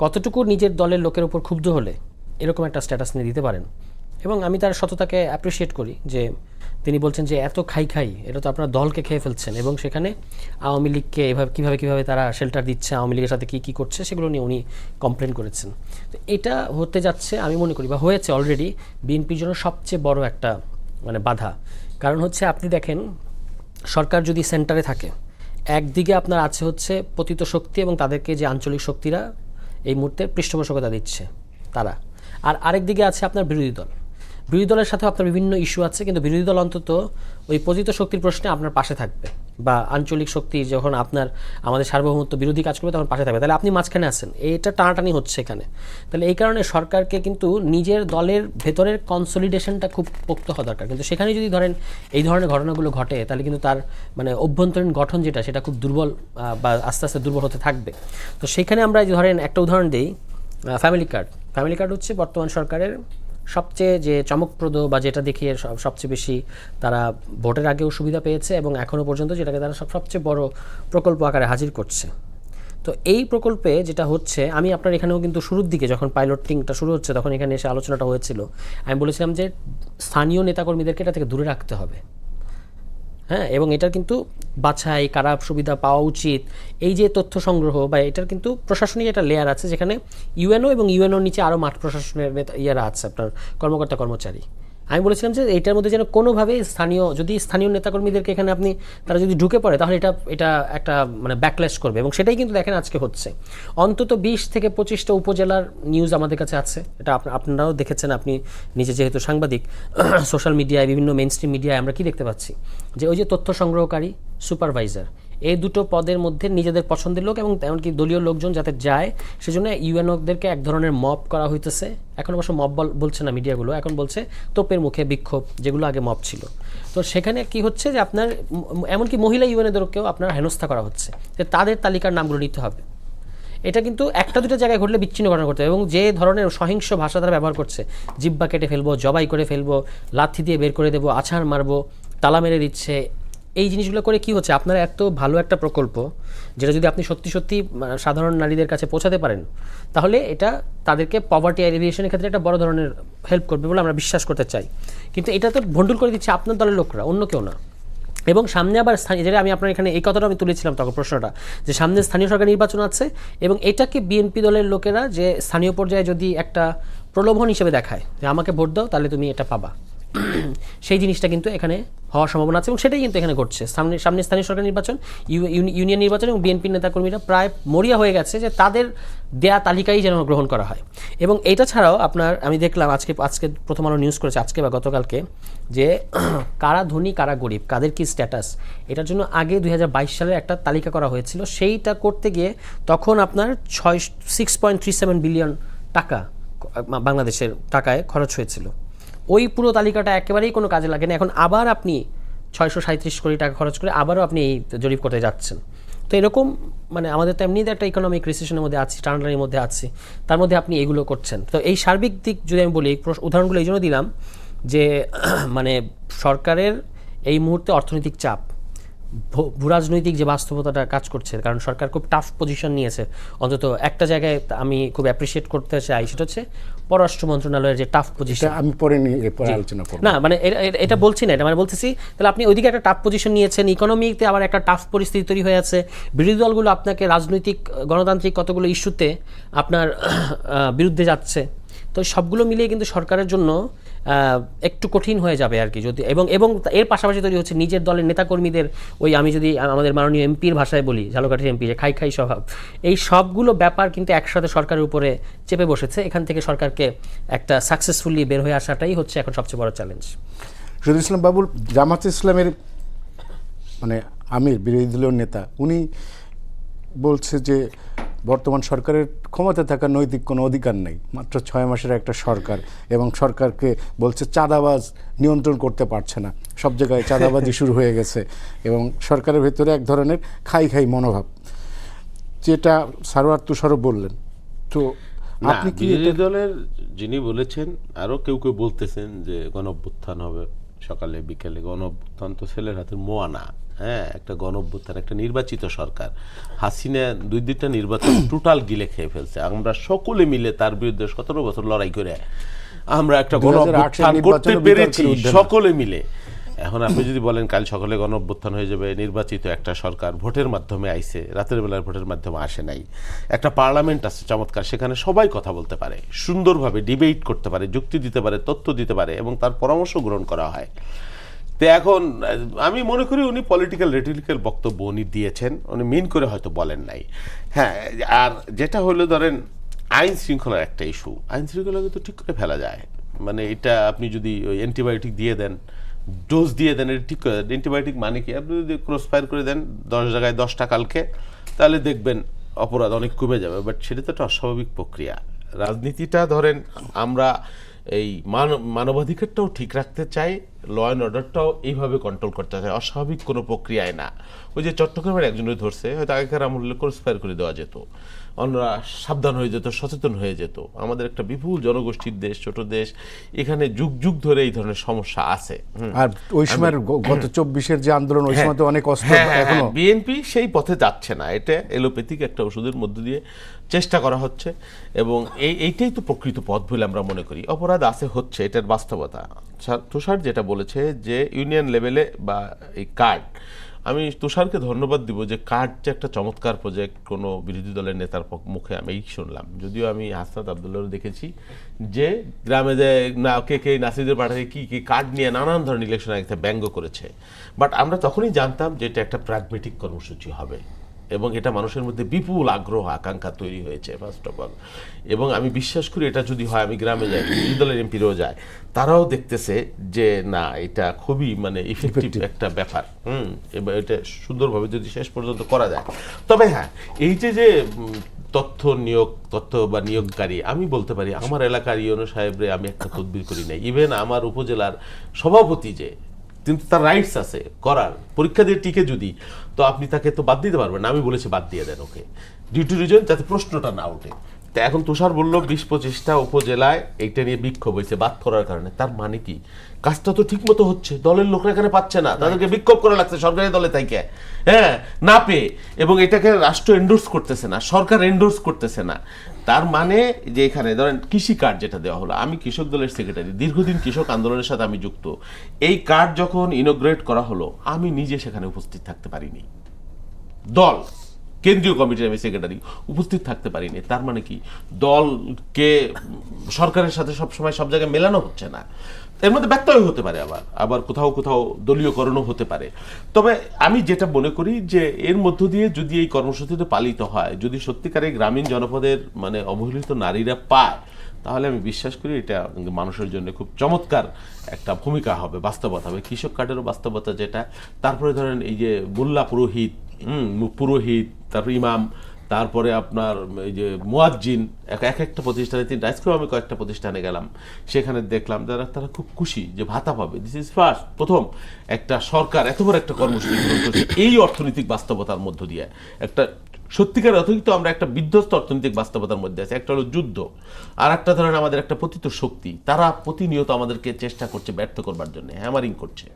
কতটুকু নিজের দলের লোকের উপর ক্ষুব্ধ হলে এরকম একটা স্ট্যাটাস নিয়ে দিতে পারেন। এবং আমি তার সততাকে অ্যাপ্রিসিয়েট করি যে তিনি বলছেন যে এত খাই এটা তো আপনার দলকে খেয়ে ফেলছেন, এবং সেখানে আওয়ামী লীগকে এভাবে কীভাবে তারা শেল্টার দিচ্ছে, আওয়ামী লীগের সাথে কী করছে সেগুলো নিয়ে উনি কমপ্লেন করেছেন। তো এটা হতে যাচ্ছে আমি মনে করি, বা হয়েছে অলরেডি, বিএনপির জন্য সবচেয়ে বড় একটা মানে বাধা। কারণ হচ্ছে আপনি দেখেন, সরকার যদি সেন্টারে থাকে, একদিকে আপনার আছে হচ্ছে পতিত শক্তি এবং তাদেরকে যে আঞ্চলিক শক্তিরা এই মুহূর্তে পৃষ্ঠপোষকতা দিচ্ছে তারা, আর আরেক দিকে আছে আপনার বিরোধী দল। বিরোধী দলের সাথেও আপনার বিভিন্ন ইস্যু আছে, কিন্তু বিরোধী দল অন্তত ওই পতিত শক্তির প্রশ্নে আপনার পাশে থাকবে, বা আঞ্চলিক শক্তি যখন আপনার আমাদের সার্বভৌমত্ব বিরোধী কাজ করবে তখন পাশে থাকবে। তাহলে আপনি মাঝখানে আছেন, এটা টানাটানি হচ্ছে এখানে। তাহলে এই কারণে সরকারকে কিন্তু নিজের দলের ভেতরের কনসলিডেশনটা খুব পোক্ত হওয়া দরকার। কিন্তু সেখানে যদি ধরেন এই ধরনের ঘটনাগুলো ঘটে, তাহলে কিন্তু তার মানে অভ্যন্তরীণ গঠন যেটা, সেটা খুব দুর্বল বা আস্তে আস্তে দুর্বল হতে থাকবে। তো সেখানে আমরা ধরেন একটা উদাহরণ দিই, ফ্যামিলি কার্ড হচ্ছে বর্তমান সরকারের সবচেয়ে যে চমকপ্রদ, বা যেটা দেখিয়ে সবচেয়ে বেশি তারা ভোটের আগেও সুবিধা পেয়েছে এবং এখনও পর্যন্ত যেটাকে তারা সবচেয়ে বড় প্রকল্প আকারে হাজির করছে। তো এই প্রকল্পে যেটা হচ্ছে, আমি আপনার এখানেও কিন্তু শুরুর দিকে যখন পাইলটিংটা শুরু হচ্ছে তখন এখানে এসে আলোচনাটা হয়েছিল, আমি বলেছিলাম যে স্থানীয় নেতাকর্মীদেরকে এটা থেকে দূরে রাখতে হবে। হ্যাঁ, এবং এটার কিন্তু বাছাই, কারা সুবিধা পাওয়া উচিত, এই যে তথ্য সংগ্রহ, বা এটার কিন্তু প্রশাসনিক একটা লেয়ার আছে যেখানে ইউএনও এবং ইউএনওর নিচে আরও মাঠ প্রশাসনের ইয়ারা আছে, আপনার কর্মকর্তা কর্মচারী। আমি বলেছিলাম যে এটার মধ্যে যেন কোনোভাবেই স্থানীয় নেতাকর্মীদেরকে এখানে তারা যদি ঢুকে পড়ে তাহলে এটা একটা মানে ব্যাকল্যাশ করবে, এবং সেটাই কিন্তু দেখেন আজকে হচ্ছে। অন্তত 20 থেকে 25টা উপজেলার নিউজ আমাদের কাছে আছে, এটা আপনারাও দেখেছেন, আপনি নিজে যেহেতু সাংবাদিক, সোশ্যাল মিডিয়ায় বিভিন্ন মেইনস্ট্রিম মিডিয়ায় আমরা কি দেখতে পাচ্ছি যে ওই যে তথ্য সংগ্রহকারী, সুপারভাইজার, এই দুটো পদের মধ্যে নিজেদের পছন্দের লোক এবং এমনকি দলীয় লোকজন যাতে যায়, সেজন্য ইউএনওদেরকে এক ধরনের মব করা হইতেছে। এখন অবশ্য মব বলছে না মিডিয়াগুলো, এখন বলছে তোপের মুখে বিক্ষোভ, যেগুলো আগে মব ছিল। তো সেখানে কি হচ্ছে যে আপনার এমনকি মহিলা ইউএনওদেরকেও আপনার হেনস্থা করা হচ্ছে, যে তাদের তালিকার নামগুলো নিতে হবে। এটা কিন্তু একটা দুটো জায়গায় ঘটলে বিচ্ছিন্ন ঘটনা করতে হবে, এবং যে ধরনের সহিংস ভাষা তারা ব্যবহার করছে, জিব্বা কেটে ফেলবো, জবাই করে ফেলবো, লাথি দিয়ে বের করে দেবো, আছাড় মারবো, তালা মেরে দিচ্ছে, এই জিনিসগুলো করে কি হচ্ছে, আপনার এত ভালো একটা প্রকল্প যেটা যদি আপনি সত্যি সাধারণ নারীদের কাছে পৌঁছাতে পারেন, তাহলে এটা তাদেরকে পভার্টি এলিভিয়েশনের ক্ষেত্রে একটা বড় ধরনের হেল্প করবে বলে আমরা বিশ্বাস করতে চাই। কিন্তু এটা তো ভণ্ডুল করে দিচ্ছে আপনার দলের লোকরা, অন্য কেউ না। এবং সামনে আবার যেটা আমি আপনার এখানে এই কথাটা আমি তুলেছিলাম তখন প্রশ্নটা, যে সামনে স্থানীয় সরকার নির্বাচন আছে, এবং এটাকে বিএনপি দলের লোকেরা যে স্থানীয় পর্যায়ে যদি একটা প্রলোভন হিসেবে দেখায় যে আমাকে ভোট দাও তাহলে তুমি এটা পাবা, সেই জিনিসটা কিন্তু এখানে হওয়ার সম্ভাবনা আছে, এবং সেটাই কিন্তু এখানে ঘটছে। সামনে স্থানীয় সরকার নির্বাচন, ইউনিয়ন নির্বাচন, এবং বিএনপির নেতাকর্মীরা প্রায় মরিয়া হয়ে গেছে যে তাদের দেয়া তালিকাই যেন গ্রহণ করা হয়। এবং এটা ছাড়াও আপনার আমি দেখলাম আজকে প্রথম আলো নিউজ করেছে আজকে বা গতকালকে, যে কারা ধনী কারা গরিব, কাদের কি স্ট্যাটাস, এটার জন্য আগে 2022 সালের একটা তালিকা করা হয়েছিল। সেইটা করতে গিয়ে তখন আপনার 6.37 বিলিয়ন টাকা বাংলাদেশের টাকায় খরচ হয়েছিল। ওই পুরো তালিকাটা একেবারেই কোনো কাজে লাগে না। এখন আবার আপনি 637 কোটি টাকা খরচ করে আবারও আপনি এই জরিপ করতে যাচ্ছেন। তো এরকম মানে আমাদের তো এমনিতে একটা ইকোনমিক রিসেশনের মধ্যে আছি, টানাটানির মধ্যে আছি, তার মধ্যে আপনি এগুলো করছেন। তো এই সার্বিক দিক যদি আমি বলি, উদাহরণগুলো এই জন্য দিলাম যে মানে সরকারের এই মুহূর্তে অর্থনৈতিক চাপ, ভূরাজনৈতিক যে বাস্তবতাটা কাজ করছে, কারণ সরকার খুব টাফ পজিশন নিয়েছে। অন্তত একটা জায়গায় আমি খুব অ্যাপ্রিসিয়েট করতে চাই, সেটা হচ্ছে পররাষ্ট্র মন্ত্রণালয়ের যে টাফ পজিশন। আমি পরে নিয়ে এরপরে আলোচনা করব। না মানে এটা বলছি না, এটা মানে বলতেছি তাহলে আপনি ওইদিকে একটা টাফ পজিশন নিয়েছেন, ইকোনমিতে আবার একটা টাফ পরিস্থিতি তৈরি হয়ে আছে, বিরোধী দলগুলো আপনাকে রাজনৈতিক গণতান্ত্রিক কতগুলো ইস্যুতে আপনার বিরুদ্ধে যাচ্ছে। তো সবগুলো মিলিয়ে কিন্তু সরকারের জন্য একটু কঠিন হয়ে যাবে আর কি। যদি এবং এর পাশাপাশি তৈরি হচ্ছে নিজের দলের নেতাকর্মীদের ওই, আমি যদি আমাদের মাননীয় এমপির ভাষায় বলি, ঝালকাঠির এমপি, যে খাই খাই স্বভাব, এই সবগুলো ব্যাপার কিন্তু একসাথে সরকারের উপরে চেপে বসেছে। এখান থেকে সরকারকে একটা সাকসেসফুলি বের হয়ে আসাটাই হচ্ছে এখন সবচেয়ে বড় চ্যালেঞ্জ। শহীদুল ইসলাম বাবুল, জামাত ইসলামের মানে আমির, বিরোধী দলীয় নেতা, উনি বলছে যে বর্তমান সরকারের ক্ষমতা থাকার নৈতিক কোনো অধিকার নেই, মাত্র 6 মাসের একটা সরকার, এবং সরকারকে বলছে চাঁদাবাজ নিয়ন্ত্রণ করতে পারছে না, সব জায়গায় চাঁদাবাজি শুরু হয়ে গেছে, এবং সরকারের ভেতরে এক ধরনের খাই খাই মনোভাব, যেটা সারোয়ার তুষারও বললেন। তো আপনি কি বিরোধী দলের যিনি বলেছেন, আরো কেউ কেউ বলতেছেন যে গণঅভ্যুত্থান হবে সকালে বিকেলে, গণঅভ্যুত্থান তো ছেলের হাতের মোয়া না। হ্যাঁ, একটা গণঅভ্যুত্থান, একটা নির্বাচিত সরকার, হাসিনা 2টা নির্বাচন টোটাল গিলে খেয়ে ফেলছে। আমরা সকলে মিলে তার বিরুদ্ধে 17 বছর লড়াই করে আমরা একটা গণঅভ্যুত্থান করতে পেরেছি সকলে মিলে। এখন আপনি যদি বলেন কাল সকালে গণঅভ্যুত্থান হয়ে যাবে, নির্বাচিত একটা সরকার ভোটের মাধ্যমে আইছে, রাতের বেলার ভোটের মাধ্যমে আসে নাই, একটা পার্লামেন্ট আছে চমৎকার, সেখানে সবাই কথা বলতে পারে, সুন্দরভাবে ডিবেট করতে পারে, যুক্তি দিতে পারে, তথ্য দিতে পারে, এবং তার পরামর্শ গ্রহণ করা হয়। তো এখন আমি মনে করি উনি পলিটিক্যাল রেটরিক্যাল বক্তব্য উনি দিয়েছেন, উনি মিন করে হয়তো বলেন নাই। হ্যাঁ, আর যেটা হলো ধরেন আইন শৃঙ্খলার একটা ইস্যু, আইন শৃঙ্খলা কিন্তু ঠিক করে ফেলা যায়। মানে এটা আপনি যদি ওই অ্যান্টিবায়োটিক দিয়ে দেন, ডোজ দিয়ে দেন, এটা ঠিক করে দেন। অ্যান্টিবায়োটিক মানে কি, আপনি যদি ক্রস ফায়ার করে দেন 10 জায়গায় 10টা কালকে, তাহলে দেখবেন অপরাধ অনেক কমে যাবে। বাট সেটা তো একটা অস্বাভাবিক প্রক্রিয়া। রাজনীতিটা ধরেন আমরা এই মানবাধিকারটাও ঠিক রাখতে চাই, ল অ্যান্ড অর্ডারটাও এইভাবে কন্ট্রোল করতে চাই, অস্বাভাবিক কোনো প্রক্রিয়ায় না। ওই যে চট্টগ্রামের একজনের ধরছে, হয়তো আগেকার আমলে ক্রস ফায়ার করে দেওয়া যেত, অন্যরা সাবধান হয়ে যেত, সচেতন হয়ে যেত। আমাদের একটা বিপুল জনগোষ্ঠীর দেশ, ছোট দেশ, এখানে যুগ যুগ ধরে এই ধরনের সমস্যা আছে। আর ওই সময় গত 24-এর যে আন্দোলন, ওই সময় তো অনেক অস্ত্র এখনো। বিএনপি সেই পথে যাচ্ছে না, এটা এলোপ্যাথিক একটা ওষুধের মধ্য দিয়ে চেষ্টা করা হচ্ছে, এবং এইটাই তো প্রকৃত পথ বলে আমরা মনে করি। অপরাধ আছে, হচ্ছে, এটার বাস্তবতা। তুষার যেটা বলেছে যে ইউনিয়ন লেভেলে বা এই কার্ড, আমি তুষারকে ধন্যবাদ দিব যে কার্ড যে একটা চমৎকার প্রজেক্ট, কোনো বিরোধী দলের নেতার মুখে আমি শুনলাম। যদিও আমি হাসনাত আবদুল্লাহর দেখেছি যে গ্রামে যে না কে নাসিরদের পাঠাতে কি কার্ড নিয়ে নানান ধরনের ইলেকশন আগে ব্যঙ্গ করেছে। বাট আমরা তখনই জানতাম যে এটা একটা প্র্যাগমেটিক কর্মসূচি হবে, এবং এটা মানুষের মধ্যে বিপুল আগ্রহ আকাঙ্ক্ষা তৈরি হয়েছে ফার্স্ট অফ অল। এবং আমি বিশ্বাস করি এটা যদি হয়, আমি গ্রামে যাই, বিরোধী দলের এমপিরাও যায়, তারাও দেখতেছে যে না, এটা খুবই মানে ইফেক্টিভ একটা ব্যাপার। এবার এটা সুন্দরভাবে যদি শেষ পর্যন্ত করা যায়। তবে হ্যাঁ, এই যে তথ্য বা নিয়োগকারী, আমি বলতে পারি আমার এলাকার ইউনো সাহেবরে আমি একটা তদবির করি নাই। ইভেন আমার উপজেলার সভাপতি যে, কিন্তু তার রাইটস আছে করার, পরীক্ষা দিয়ে টিকে যদি, তো আপনি তাকে তো বাদ দিতে পারবেন না। আমি বলেছি বাদ দিয়ে দেন ওকে, ডিউ টু রিজন, যাতে প্রশ্নটা না ওঠে। তো এখন তুষার বললো 20-25টা উপজেলায় এইটা নিয়ে বিক্ষোভ হয়েছে বাদ করার কারণে। তার মানে কি, কাজটা তো ঠিক মতো হচ্ছে, দলের লোকরা এখানে পাচ্ছে না, তাদেরকে বিক্ষোভ করা লাগছে সরকারি দলে তাইকে, হ্যাঁ, না পেয়ে, এবং এটাকে রাষ্ট্র এন্ডোর্স করতেছে না, সরকার এন্ডোর্স করতেছে না। তার মানে যে এখানে ধরেন কৃষি কার্ড যেটা দেওয়া হলো, আমি কৃষক দলের সেক্রেটারি, দীর্ঘদিন কৃষক আন্দোলনের সাথে আমি যুক্ত। এই কার্ড যখন ইনোগ্রেট করা হলো, আমি নিজে সেখানে উপস্থিত থাকতে পারিনি, দল কেন্দ্রীয় কমিটির আমি সেক্রেটারি, উপস্থিত থাকতে পারিনি। তার মানে কি, দলকে সরকারের সাথে সবসময় সব জায়গায় মেলানো হচ্ছে না। এর মধ্যে ব্যত্যয় হতে পারে, আবার কোথাও দলীয়করণও হতে পারে। তবে আমি যেটা মনে করি যে এর মধ্য দিয়ে যদি এই কর্মসূচিতে পালিত হয়, যদি সত্যিকারে গ্রামীণ জনপদের মানে অবহেলিত নারীরা পায়, তাহলে আমি বিশ্বাস করি এটা মানুষের জন্য খুব চমৎকার একটা ভূমিকা হবে, বাস্তবতা হবে। কৃষক কার্ডেরও বাস্তবতা যেটা, তারপরে ধরেন এই যে মোল্লা পুরোহিত, তারপর ইমাম, তারপরে আপনার এই যে মুয়াজ্জিন, একটা প্রতিষ্ঠানে 3টা, আজকেও আমি কয়েকটা প্রতিষ্ঠানে গেলাম, সেখানে দেখলাম তারা খুব খুশি যে ভাতা পাবে। দিস ইজ ফার্স্ট, প্রথম একটা সরকার এত বড় একটা কর্মসূচি গ্রহণ করছে এই অর্থনৈতিক বাস্তবতার মধ্য দিয়ে। একটা সত্যিকার অতিরিক্ত আমরা একটা বিধ্বস্ত অর্থনৈতিক বাস্তবতার মধ্যে আছে। একটা হলো যুদ্ধ, আর একটা ধরেন আমাদের একটা পতিত শক্তি, তারা প্রতিনিয়ত আমাদেরকে চেষ্টা করছে ব্যর্থ করবার জন্য, হ্যামারিং করছে,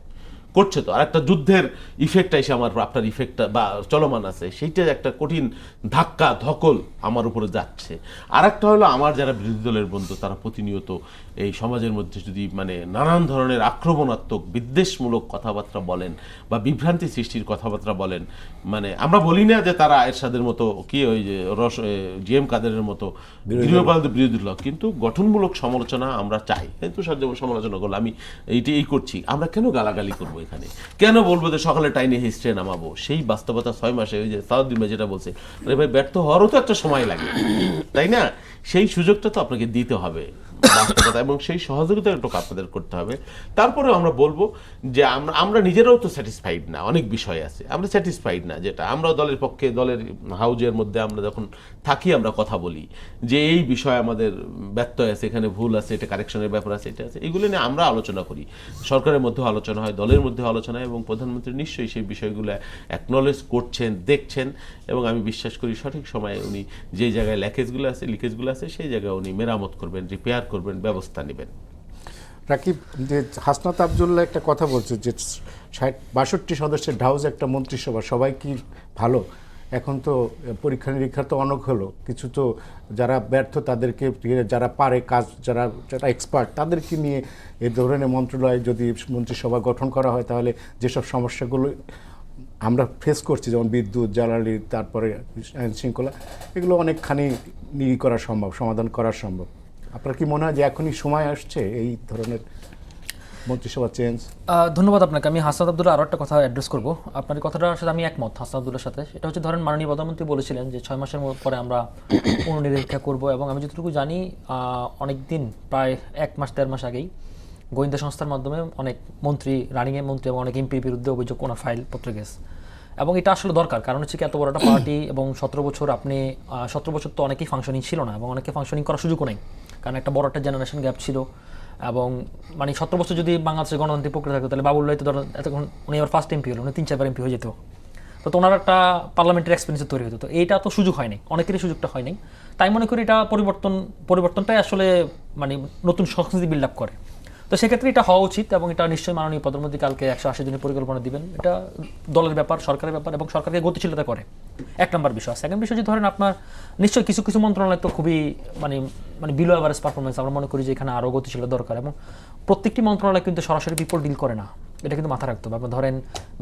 করছে তো, আর একটা যুদ্ধের ইফেক্টটা এসে আপনার ইফেক্টটা বা চলমান আছে, সেইটা একটা কঠিন ধাক্কা ধকল আমার উপরে যাচ্ছে। আর একটা হলো আমার যারা বিরোধী দলের বন্ধু তারা প্রতিনিয়ত এই সমাজের মধ্যে যদি মানে নানান ধরনের আক্রমণাত্মক বিদ্বেষমূলক কথাবার্তা বলেন বা বিভ্রান্তি সৃষ্টির কথাবার্তা বলেন, মানে আমরা বলি না যে তারা এরশাদের মতো কি ওই যে জিএম কাদেরের মতো বিরোধী দল, কিন্তু গঠনমূলক সমালোচনা আমরা চাই। কিন্তু সমালোচনা করলে আমি এই করছি, আমরা কেন গালাগালি করবো এখানে, কেন বলবো যে সকালে টাইনে হিস্ট্রে নামাবো? সেই বাস্তবতা 6 মাসে ওই যে সাউদ্দিন ভাই যেটা বলছে, আরে ভাই ব্যর্থ হওয়ারও তো একটা সময় লাগে, তাই না? সেই সুযোগটা তো আপনাকে দিতে হবে বাস্তবতা, এবং সেই সহযোগিতা একটু আপনাদের করতে হবে। তারপরেও আমরা বলবো যে আমরা নিজেরাও তো স্যাটিসফাইড না, অনেক বিষয় আছে আমরা স্যাটিসফাইড না, যেটা আমরা দলের পক্ষে দলের হাউজের মধ্যে আমরা যখন থাকি আমরা কথা বলি যে এই বিষয় আমাদের ব্যত্যয় আছে, এখানে ভুল আছে, এটা কারেকশনের ব্যাপার আছে, এটা আছে, এগুলো নিয়ে আমরা আলোচনা করি। সরকারের মধ্যেও আলোচনা হয়, দলের মধ্যে আলোচনা হয়, এবং প্রধানমন্ত্রী নিশ্চয়ই সেই বিষয়গুলো অ্যাকনলেজ করছেন, দেখছেন, এবং আমি বিশ্বাস করি সঠিক সময়ে উনি যে জায়গায় লিকেজগুলো আছে সেই জায়গায় উনি মেরামত করবেন, রিপেয়ার করবেন, ব্যবস্থা নেবেন। রাকিব, যে হাসনাত আবদুল্লাহ একটা কথা বলছে যে 62 সদস্যের ঢাউজ একটা মন্ত্রিসভা, সবাই কি ভালো? এখন তো পরীক্ষা নিরীক্ষা তো অনেক হলো, কিছু তো যারা ব্যর্থ তাদেরকে, যারা পারে কাজ, যারা এক্সপার্ট তাদেরকে নিয়ে এই ধরনের মন্ত্রণালয় যদি মন্ত্রিসভা গঠন করা হয়, তাহলে যেসব সমস্যাগুলো আমরা ফেস করছি, যেমন বিদ্যুৎ, জ্বালানি, তারপরে আইন শৃঙ্খলা, এগুলো অনেকখানি করা সম্ভব, সমাধান করা সম্ভব। আপনার কি মনে হয় যে এখনই সময় আসছে এই ধরনের মন্ত্রিসভা চেঞ্জ? ধন্যবাদ আপনাকে। আমি হাসনাত আবদুল্লাহ আরও একটা কথা অ্যাড্রেস করবো। আপনার কথাটার সাথে আমি একমত হাসনাত আবদুল্লাহর সাথে। এটা হচ্ছে ধরেন মাননীয় প্রধানমন্ত্রী বলেছিলেন যে 6 মাসের পরে আমরা পুনর্নিরীক্ষা করব, এবং আমি যতটুকু জানি অনেক দিন, প্রায় 1 মাস 1.5 মাস আগেই গোয়েন্দা সংস্থার মাধ্যমে অনেক মন্ত্রী, রানিংয়ের মন্ত্রী এবং অনেক এমপির বিরুদ্ধে অভিযোগ ওনার ফাইল পত্র গেছে, এবং এটা আসলে দরকার। কারণ হচ্ছে কি, এত বড় একটা পার্টি এবং 17 বছর আপনি 17 বছর তো অনেকেই ফাংশনিং ছিল না, এবং অনেকে ফাংশনিং করার সুযোগও নেই, কারণ একটা বড় একটা জেনারেশন গ্যাপ ছিল। এবং মানে 17 বছর যদি বাংলাদেশের গণতান্ত্রিক প্রক্রিয়া থাকতো, তাহলে বাবুল ভাই তো ধরেন এতক্ষণ উনি আবার ফার্স্ট এমপি হলো, উনি 3-4 বার এমপি হয়ে যেত, তো ওনার একটা পার্লামেন্টারি এক্সপিরিয়েন্স তৈরি হতো। তো এইটা তো সুযোগ হয়নি, অনেকেরই সুযোগটা হয়নি। তাই মনে করি এটা পরিবর্তনটাই আসলে মানে নতুন সংস্কৃতি বিল্ড আপ করে। তো সেক্ষেত্রে এটা হওয়া উচিত, এবং এটা নিশ্চয়ই মাননীয় প্রধানমন্ত্রী কালকে 180 দিনের পরিকল্পনা দিবেন। এটা দলের ব্যাপার, সরকারের ব্যাপার, এবং সরকারকে গতিশীলতা করে, 1 নম্বর বিষয়। সেকেন্ড বিষয় যে ধরেন আপনার নিশ্চয়ই কিছু কিছু মন্ত্রণালয় তো খুবই মানে বিলো অ্যাভারেজ পারফরমেন্স, আমরা মনে করি যে এখানে আরও গতিশীলতা দরকার, এবং প্রত্যেকটি মন্ত্রণালয় কিন্তু সরাসরি পিপল ডিল করে না, এটা কিন্তু মাথা রাখতে হবে। আপনার ধরেন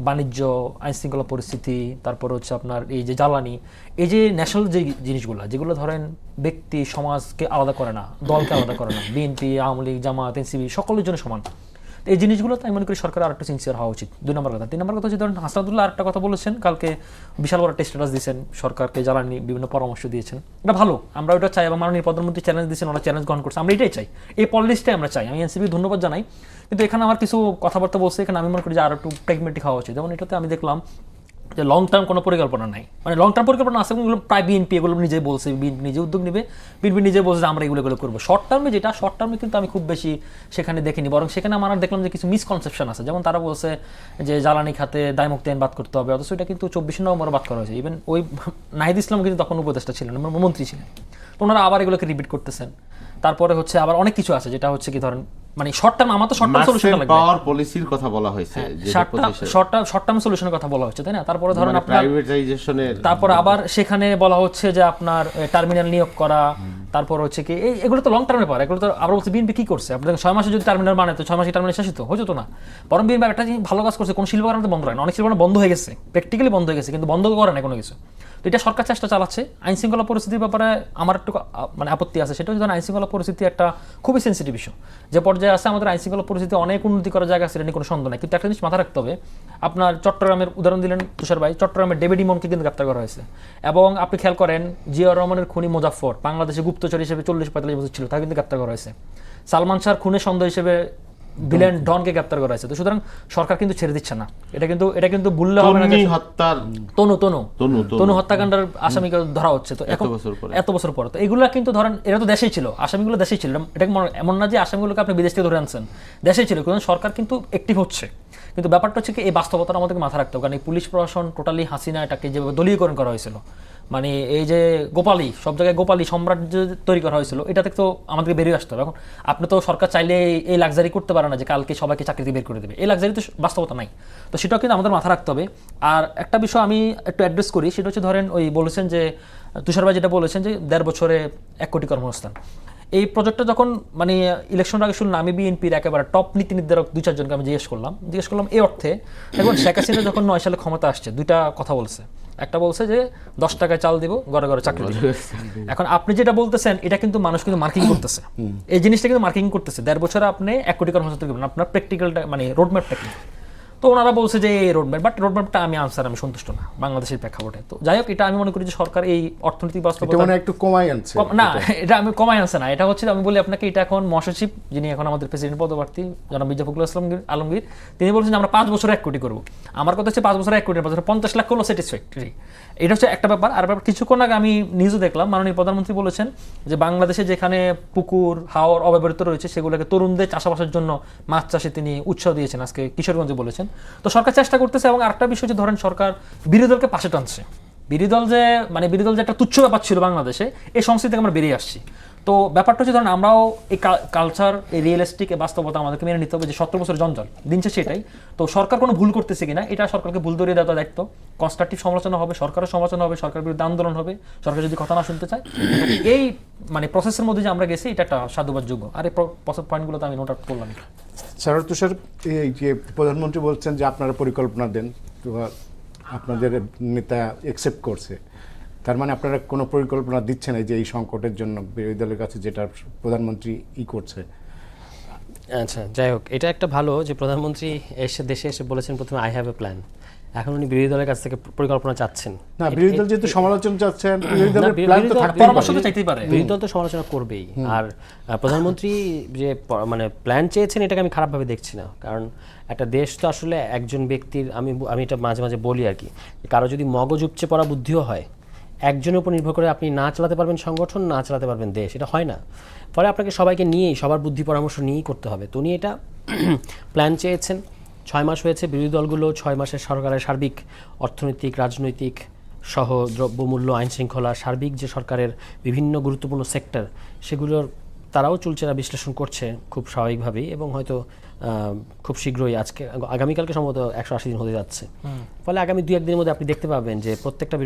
বাণিজ্য, আইনশৃঙ্খলা পরিস্থিতি, তারপর হচ্ছে আপনার এই যে জ্বালানি, এই যে ন্যাশনাল যে জিনিসগুলো, যেগুলো ধরেন ব্যক্তি সমাজকে আলাদা করে না, দলকে আলাদা করে না, বিএনপি, আওয়ামী লীগ, জামাত, এনসিপি সকলের জন্য সমান। এই জিনিসগুলো তাই মনে করি সরকার আরেকটু সিনসিয়ার হওয়া উচিত। 2 নম্বর কথা। 3 নম্বর কথা হচ্ছে ধরেন হাসনাতুল্লাহ আরেকটা কথা বলেছেন, কালকে বিশাল বড় স্ট্যাটাস দিয়েছেন, সরকারকে জ্বালানি বিভিন্ন পরামর্শ দিয়েছেন, এটা ভালো, আমরা ওটা চাই, এবং মাননীয় প্রধানমন্ত্রী চ্যালেঞ্জ দিয়েছেন, ওরা চ্যালেঞ্জ গ্রহণ করছে, আমরা এটাই চাই, এই পলিসিটাই আমরা চাই। আমি এনসিপি ধন্যবাদ জানাই, কিন্তু এখানে আমার কিছু কথাবার্তা বলছে, এখানে আমি মনে করি যে আরো একটু প্র্যাগমেটিক হওয়া উচিত। যেমন এটাতে আমি দেখলাম যে লং টার্ম কোনো পরিকল্পনা নাই, মানে লং টার্ম পরিকল্পনা আছে, এগুলো প্রায় বিএনপি এগুলো নিজেই বলছে, বিএনপি নিজে উদ্যোগ নেবে, বিএনপি নিজে বলছে যে আমরা এগুলো করবো। শর্ট টার্মে যেটা, শর্ট টার্মে কিন্তু আমি খুব বেশি সেখানে দেখিনি, বরং সেখানে আমার দেখলাম যে কিছু মিসকনসেপশন আছে। যেমন তারা বলছে যে জ্বালানি খাতে দায়মুক্তি আইন বাদ করতে হবে, অথচ এটা কিন্তু 24 নভেম্বর বাদ করা হয়েছে। ইভেন ওই নাহিদ ইসলাম কিন্তু তখন উপদেষ্টা ছিলেন, মন্ত্রী ছিলেন, তো ওনারা আবার এগুলোকে রিপিট করতেছেন। তারপরে হচ্ছে আবার অনেক কিছু আছে, যেটা হচ্ছে কি ধরেন মানে শর্ট টার্ম, আমার তো শর্ট টার্ম সলিউশন লাগবে, পাওয়ার পলিসির কথা বলা হয়েছে, শর্ট টার্ম সলিউশনের কথা বলা হচ্ছে, তাই না? তারপরে ধরেন আপনার প্রাইভেটাইজেশনের, তারপর আবার সেখানে বলা হচ্ছে যে আপনার টার্মিনাল নিয়োগ করা, তারপর হচ্ছে কি এগুলো তো লং টার্মে পারে, এগুলো তো আবার বলছে বিএনপি কি করছে, আপনাদের 6 মাসে যদি টার্মিনাল মানে তো 6 মাসে টার্মিনাল শেষ হতো, হতো না। বরং বিএনপি একটা ভালো কাজ করছে, কোন শিল্প কারণে বন্ধ হয় না, অনেক শিল্প বন্ধ হয়ে গেছে, প্র্যাকটিক্যালি বন্ধ হয়ে গেছে, কিন্তু বন্ধ করে না কোনো কিছু। তো এটা সরকার চেষ্টা চালাচ্ছে। আইন শৃঙ্খলা পরিস্থিতির ব্যাপারে আমার একটু মানে আপত্তি আছে, সেটা হচ্ছে আইন শৃঙ্খলা পরিস্থিতি একটা খুবই সেন্সিটিভ ইস্যু, যে পর্যায়ে আছে আমাদের আইন শৃঙ্খলা পরিস্থিতি অনেক উন্নতি করার জায়গা আছে, এটা নিয়ে কোনো সন্দেহ নাই। কিন্তু একটা জিনিস মাথা রাখতে হবে, আপনার চট্টগ্রামের উদাহরণ দিলেন তুষার ভাই, চট্টগ্রামের ডেভিড ইমনকে কিন্তু গ্রেপ্তার করা হয়েছে, এবং আপনি খেয়াল করেন জিয়াউর রহমানের খুনি মোজাফফর বাংলাদেশে গুপ্তচর হিসেবে 40-45 বছর ছিল, তাকে কিন্তু গ্রেপ্তার করা হয়েছে। সালমান শাহর খুনের সন্দেহ হিসেবে ভিলেন ডনকে গ্রেপ্তার করা হয়েছে। তো সুতরাং সরকার কিন্তু ছেড়ে দিচ্ছে না, এটা কিন্তু ভুললে হবে না যে তনু হত্যাকাণ্ডের আসামিকে ধরা হচ্ছে, তো এত বছর পরে। তো এগুলো কিন্তু ধরেন এরা তো দেশেই ছিল, আসামিগুলো দেশেই ছিল, এটা এমন না যে আসামিগুলোকে আপনি বিদেশ থেকে ধরে আনছেন, দেশেই ছিল, কিন্তু সরকার কিন্তু অ্যাক্টিভ হচ্ছে। কিন্তু ব্যাপারটা হচ্ছে কি এই বাস্তবতাটা আমাদেরকে মাথায় রাখতে হবে, কারণ এই পুলিশ প্রশাসন টোটালি হাসিনা এটাকে যেভাবে দলীয়করণ করা হয়েছিল, মানে এই যে গোপালী, সব জায়গায় গোপালী সাম্রাজ্য তৈরি করা হয়েছিল, এটা থেকে তো আমাদেরকে বেরিয়ে আসতে হবে। এখন আপনি তো সরকার চাইলে এই লাক্সারি করতে পারে না যে কালকে সবাইকে চাকরি থেকে বের করে দেবে, এই লাক্সারি তো বাস্তবতা নাই। তো সেটাও কিন্তু আমাদের মাথা রাখতে হবে। আর একটা বিষয় আমি একটু অ্যাড্রেস করি, সেটা হচ্ছে ধরেন ওই বলেছেন যে তুষার ভাই যেটা বলেছেন যে 1.5 বছরে 1 কোটি কর্মসংস্থান, এই প্রজেক্টটা যখন মানে ইলেকশন আগে শুনলাম, আমি বিএনপির একেবারে টপ নীতি নির্ধারক 2-4 জনকে আমি জিজ্ঞেস করলাম এই অর্থে, এখন শেখ হাসিনা যখন 9 সালে ক্ষমতা আসছে, দুইটা কথা বলছে। একটা বলছে যে 10 টাকায় চাল দিব, ঘরে ঘরে চাকরি দিব। এখন আপনি যেটা বলতেছেন এটা কিন্তু মানুষ কিন্তু মার্কিং করতেছে, এই জিনিসটা কিন্তু মার্কিং করতেছে। 1.5 বছরে আপনি 1 কোটি কর্মসংস্থান করবেন, আপনার প্র্যাকটিক্যালটা মানে রোডম্যাপটা কি? তো ওনারা বলছে যে এই রোডম্যাপ, বাট রোডম্যাপটা আমি সন্তুষ্ট না বাংলাদেশের প্রেক্ষাপটে। তো যাই হোক, এটা আমি মনে করি যে সরকার এই অর্থনৈতিক বাস্তবতা মানে একটু কমাই আনছে না, এটা আমি কমাই আনছে না, এটা হচ্ছে আমি বলি আপনাকে, এটা এখন মহাসচিব যিনি এখন আমাদের প্রেসিডেন্ট পদপ্রার্থী জনাব মির্জা ফখরুল ইসলাম আলমগীর, তিনি বলছেন যে আমরা 5 বছরে 1 কোটি করবো। আমার কথা হচ্ছে 5 বছরে 1 কোটি, 50 লাখ হলো স্যাটিসফ্যাক্টরি, এটা হচ্ছে একটা ব্যাপার। আর ব্যাপার কিছুক্ষণ আগে আমি নিউজও দেখলাম, মাননীয় প্রধানমন্ত্রী বলেছেন যে বাংলাদেশে যেখানে পুকুর হাওর অব্যবহৃত রয়েছে সেগুলোকে তরুণদের চাষাবাসের জন্য মাছ চাষে তিনি উৎসাহ দিয়েছেন, আজকে কিশোরগঞ্জে বলেছেন। তো সরকার চেষ্টা করতেছে। এবং আরেকটা বিষয় যে ধরেন সরকার বিরোধী দলকে পাশে টানছে, বিরোধী দল যে একটা তুচ্ছ ব্যাপার ছিল বাংলাদেশে, এই সংস্কৃতি থেকে আমরা বেরিয়ে আসছি। তো ব্যাপারটা হচ্ছে ধরেন আমরাও এই কালচার, এই রিয়েলিস্টিক এই বাস্তবতা আমাদেরকে মেনে নিতে হবে যে 17 বছর জঞ্জাল দিন শেষে এটাই। তো সরকার কোনো ভুল করতেছে কিনা এটা সরকারকে ভুল ধরিয়ে দেওয়ার দায়িত্ব। কনস্ট্রাকটিভ সমালোচনা হবে, সরকারের সমালোচনা হবে, সরকারের বিরুদ্ধে আন্দোলন হবে, সরকার যদি কথা না শুনতে চায়। এই মানে প্রসেসের মধ্যে যে আমরা গেছি, এটা একটা সাধুবাদযোগ্য। আর এই পয়েন্টগুলো তো আমি নোট আউট করলাম। স্যার তুষার, এই যে প্রধানমন্ত্রী বলছেন যে আপনারা পরিকল্পনা দেন, তো আপনাদের নেতা অ্যাকসেপ্ট করছে, তার মানে আপনারা কোনো পরিকল্পনা দিচ্ছেন এই যে এই সংকটের জন্য বিরোধী দলের কাছে, যেটা প্রধানমন্ত্রী করছে? আচ্ছা, যাই হোক, এটা একটা ভালো যে প্রধানমন্ত্রী দেশে এসে বলেছেন প্রথমে আই হ্যাভ এ প্ল্যান। এখন উনি বিরোধী দলের কাছ থেকে পরিকল্পনা চাচ্ছেন না, বিরোধী দল যেহেতু সমালোচনা চাচ্ছেন, বিরোধী দলের প্ল্যান তো থাকতেই পরামর্শ তো চাইতেই পারে, বিরোধী দল তো সমালোচনা করবেই। আর প্রধানমন্ত্রী যে মানে প্ল্যান চেয়েছেন, এটাকে আমি খারাপভাবে দেখছি না। কারণ একটা দেশ তো আসলে একজন ব্যক্তির, আমি এটা মাঝে মাঝে বলি আর কি, কারো যদি মগজ উপচে পড়া বুদ্ধিও হয়, একজনের উপর নির্ভর করে আপনি না চালাতে পারবেন সংগঠন, না চালাতে পারবেন দেশ, এটা হয় না। ফলে আপনাকে সবাইকে নিয়েই, সবার বুদ্ধি পরামর্শ নিয়েই করতে হবে। তো উনি এটা প্ল্যান চেয়েছেন। 6 মাস হয়েছে, বিরোধী দলগুলো 6 মাসের সরকারের সার্বিক অর্থনৈতিক, রাজনৈতিক সহ দ্রব্যমূল্য, আইন শৃঙ্খলা, সার্বিক যে সরকারের বিভিন্ন গুরুত্বপূর্ণ সেক্টর, সেগুলোর তারাও চুলচেরা বিশ্লেষণ করছে খুব স্বাভাবিকভাবেই। এবং হয়তো খুব শীঘ্রই, আগামীকালকে সম্ভবত 180 দিন হতে যাচ্ছে। ফলে আগামী 2-1 দিনের মধ্যে আপনি দেখতে পাবেন যে প্রত্যেকটা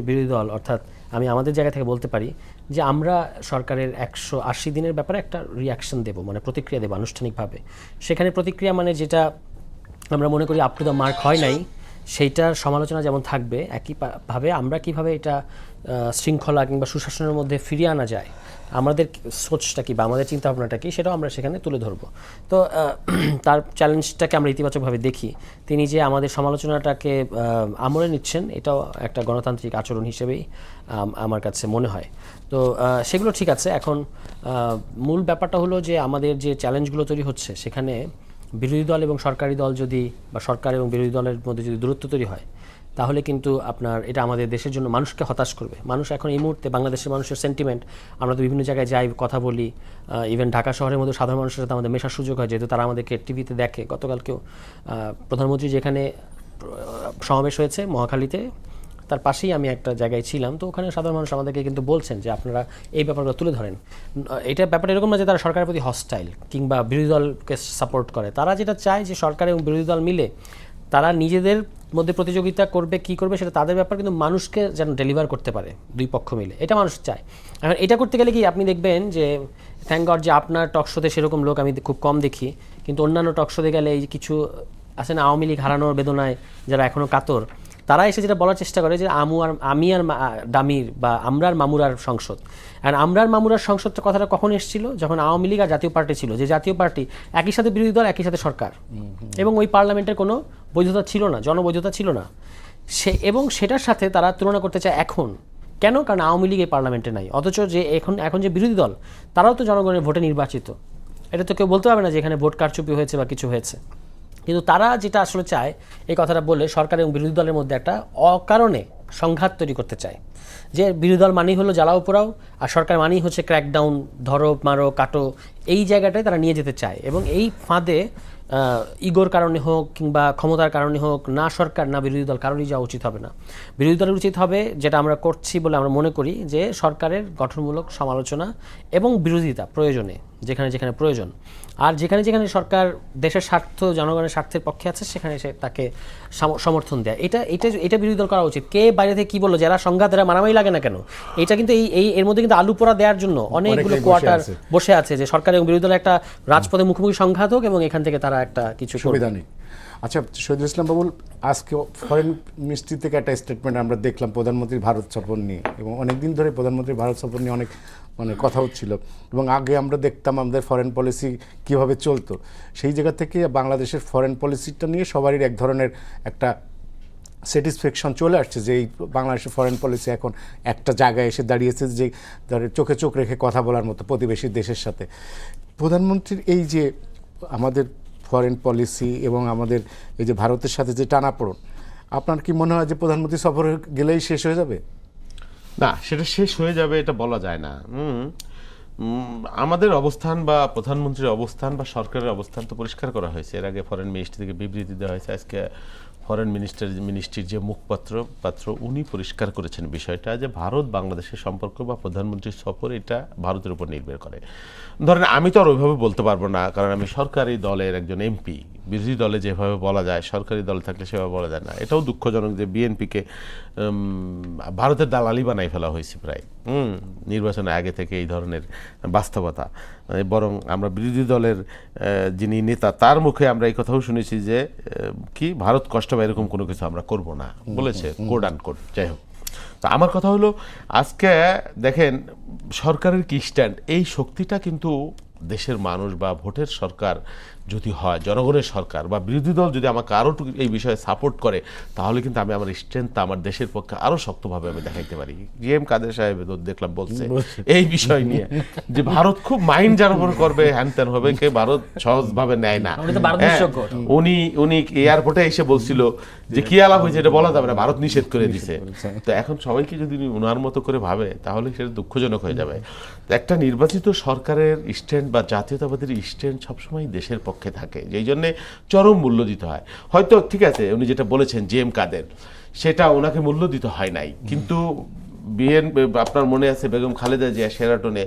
বিরোধী দল, অর্থাৎ আমি আমাদের জায়গা থেকে বলতে পারি যে আমরা সরকারের 180 দিনের ব্যাপারে একটা রিয়াকশন দেব, মানে প্রতিক্রিয়া দেব আনুষ্ঠানিকভাবে। সেখানে প্রতিক্রিয়া মানে যেটা আমরা মনে করি আপ টু দ্য মার্ক হয় নাই, সেইটার সমালোচনা যেমন থাকবে, একইভাবে আমরা কিভাবে এটা শৃঙ্খলা কিংবা সুশাসনের মধ্যে ফিরিয়ে আনা যায়, আমাদের সোচটা কি বা আমাদের চিন্তাভাবনাটা কি, সেটাও আমরা সেখানে তুলে ধরবো। তো তার চ্যালেঞ্জটাকে আমরা ইতিবাচকভাবে দেখি। তিনি যে আমাদের সমালোচনাটাকে আমলে নিচ্ছেন, এটাও একটা গণতান্ত্রিক আচরণ হিসেবেই আমার কাছে মনে হয়। তো সেগুলো ঠিক আছে। এখন মূল ব্যাপারটা হলো যে আমাদের যে চ্যালেঞ্জগুলো তৈরি হচ্ছে, সেখানে বিরোধী দল এবং সরকারি দল যদি, বা সরকার এবং বিরোধী দলের মধ্যে যদি দূরত্ব তৈরি হয়, তাহলে কিন্তু আপনার এটা আমাদের দেশের জন্য মানুষকে হতাশ করবে। মানুষ এখন এই মুহূর্তে, বাংলাদেশের মানুষের সেন্টিমেন্ট, আমরা তো বিভিন্ন জায়গায় যাই, কথা বলি, ইভেন ঢাকা শহরের মধ্যে সাধারণ মানুষের সাথে আমাদের মেশার সুযোগ হয়, যেহেতু তারা আমাদেরকে টিভিতে দেখে। গতকালকেও প্রধানমন্ত্রী যেখানে সমাবেশ হয়েছে মহাখালীতে, তার পাশেই আমি একটা জায়গায় ছিলাম। তো ওখানে সাধারণ মানুষ আমাদেরকে কিন্তু বলছেন যে আপনারা এই ব্যাপারগুলো তুলে ধরেন। এটা ব্যাপারটা এরকম না যে তারা সরকারের প্রতি হস্টাইল কিংবা বিরোধী দলকে সাপোর্ট করে। তারা যেটা চায় যে সরকার এবং বিরোধী দল মিলে তারা নিজেদের মধ্যে প্রতিযোগিতা করবে, কি করবে সেটা তাদের ব্যাপার, কিন্তু মানুষকে যেন ডেলিভার করতে পারে দুই পক্ষ মিলে, এটা মানুষ চায়। এখন এটা করতে গেলে কি আপনি দেখবেন যে থ্যাংক গড যে আপনার টক শোতে সেরকম লোক আমি খুব কম দেখি, কিন্তু অন্যান্য টক শোতে গেলে এই কিছু আছে না, আওয়ামী লীগ হারানোর বেদনায় যারা এখনও কাতর, তারা এসে যেটা বলার চেষ্টা করে যে আমি আর ডামির বা আমরার মামুরার সংসদ। আর আমরার মামুরার সংসদটা কথাটা কখন এসেছিল? যখন আওয়ামী লীগ আর জাতীয় পার্টি ছিল, যে জাতীয় পার্টি একই সাথে বিরোধী দল, একই সাথে সরকার, এবং ওই পার্লামেন্টের কোনো বৈধতা ছিল না, জনবৈধতা ছিল না। এবং সেটার সাথে তারা তুলনা করতে চায় এখন। কেন? কারণ আওয়ামী লীগ এই পার্লামেন্টে নাই। অথচ যে এখন যে বিরোধী দল, তারাও তো জনগণের ভোটে নির্বাচিত। এটা তো কেউ বলতে পারবে না যে এখানে ভোট কারচুপি হয়েছে বা কিছু হয়েছে। কিন্তু তারা যেটা আসলে চায়, এই কথাটা বলে সরকার এবং বিরোধী দলের মধ্যে একটা অকারণে সংঘাত তৈরি করতে চায়, যে বিরোধী দল মানেই হলো জ্বালাও পোড়াও, আর সরকার মানেই হচ্ছে ক্র্যাকডাউন, ধরো মারো কাটো, এই জায়গাটায় তারা নিয়ে যেতে চায় এবং এই ফাঁদে ইগোর কারণে হোক কিংবা ক্ষমতার কারণে হোক না সরকার না বিরোধী দল কারোরই যাওয়া উচিত হবে না। বিরোধী দলের উচিত হবে, যেটা আমরা করছি বলে আমরা মনে করি, যে সরকারের গঠনমূলক সমালোচনা এবং বিরোধিতা প্রয়োজনে যেখানে যেখানে প্রয়োজন, আর যেখানে যেখানে সরকার দেশের স্বার্থ জনগণের স্বার্থের পক্ষে আছে সেখানে সে তাকে সমর্থন দেয়। এটা বিরোধী দল করা উচিত। কে বাইরে থেকে কি বললো, যারা সংঘাত এরা মারামারি লাগে না কেন, এটা কিন্তু এর মধ্যে কিন্তু আলু পোড়া দেওয়ার জন্য অনেকগুলো কোয়ার্টার বসে আছে যে সরকার এবং বিরোধী দলের একটা রাজপথে মুখোমুখি সংঘাত হোক এবং এখান থেকে তারা একটা কিছু সুবিধা নেই। আচ্ছা শহীদুল ইসলাম বাবুল, আজকে ফরেন মিনিস্ট্রি থেকে একটা স্টেটমেন্ট আমরা দেখলাম প্রধানমন্ত্রীর ভারত সফর নিয়ে, এবং অনেকদিন ধরে প্রধানমন্ত্রীর ভারত সফর নিয়ে অনেক কথা হচ্ছিল, এবং আগে আমরা দেখতাম আমাদের ফরেন পলিসি কিভাবে চলতো, সেই জায়গা থেকে বাংলাদেশের ফরেন পলিসিটা নিয়ে সবারই এক ধরনের একটা স্যাটিসফ্যাকশন চলে আসছে যে এই বাংলাদেশের ফরেন পলিসি এখন একটা জায়গায় এসে দাঁড়িয়েছে যে চোখে চোখ রেখে কথা বলার মতো প্রতিবেশী দেশের সাথে। প্রধানমন্ত্রীর এই যে আমাদের ফরেন পলিসি এবং আমাদের এই যে ভারতের সাথে যে টানাপোড়েন, আপনার কি মনে হয় যে প্রধানমন্ত্রী সফরে গেলেই শেষ হয়ে যাবে? না, সেটা শেষ হয়ে যাবে এটা বলা যায় না। আমাদের অবস্থান বা প্রধানমন্ত্রীর অবস্থান বা সরকারের অবস্থান তো পরিষ্কার করা হয়েছে। এর আগে ফরেন মিনিস্ট্রি থেকে বিবৃতি দেওয়া হয়েছে। আজকে ফরেন মিনিস্ট্রির যে মুখপাত্র উনি পরিষ্কার করেছেন বিষয়টা, যে ভারত বাংলাদেশের সম্পর্ক বা প্রধানমন্ত্রীর সফর এটা ভারতের উপর নির্ভর করে। ধরেন আমি তো আর ওইভাবে বলতে পারবো না, কারণ আমি সরকারি দলের একজন এমপি। বিরোধী দলে যেভাবে বলা যায়, সরকারি দল থাকলে সেভাবে বলা যায় না। এটাও দুঃখজনক যে বিএনপিকে ভারতের দালালি বানাই ফেলা হয়েছে প্রায় নির্বাচনের আগে থেকে এই ধরনের বাস্তবতা। বরং আমরা বিরোধী দলের যিনি নেতা তার মুখে আমরা এই কথাও শুনেছি যে কি ভারত কষ্ট বা এরকম কোনো কিছু আমরা করব না বলেছে, কোড আন কোড। যাই হোক, তো আমার কথা হলো আজকে দেখেন সরকারের কি স্ট্যান্ড, এই শক্তিটা কিন্তু দেশের মানুষ বা ভোটের সরকার যদি হয়, জনগণের সরকার বা বিরোধী দল যদি আমাকে আরও এই বিষয়ে সাপোর্ট করে, তাহলে কিন্তু আমি আমার স্ট্রেংথটা আমার দেশের পক্ষে আরও শক্তভাবে আমি দেখাইতে পারি। জিএম কাদের সাহেব দেখলাম বলছে এই বিষয় নিয়ে যে ভারত খুব মাইন্ড যার উপর করবে, হ্যান ত্যান হবে, কে ভারত সহজভাবে নেয় না। উনি এয়ারপোর্টে এসে বলছিল যে কি আলাপ হয়েছে এটা বলা যাবে না, ভারত নিষেধ করে দিছে। তো এখন সবাইকে যদি উনার মতো করে ভাবে তাহলে সেটা দুঃখজনক হয়ে যাবে। একটা নির্বাচিত সরকারের স্ট্যান্ড বা জাতীয়তাবাদীর স্ট্যান্ড সবসময় দেশের পক্ষে থাকে, যেই জন্যে চরম মূল্য দিতে হয়। হয়তো ঠিক আছে উনি যেটা বলেছেন জিএম কাদের, সেটা ওনাকে মূল্য দিতে হয় নাই, কিন্তু আপনার মনে আছে বেগম খালেদা জিয়া শেরাটনে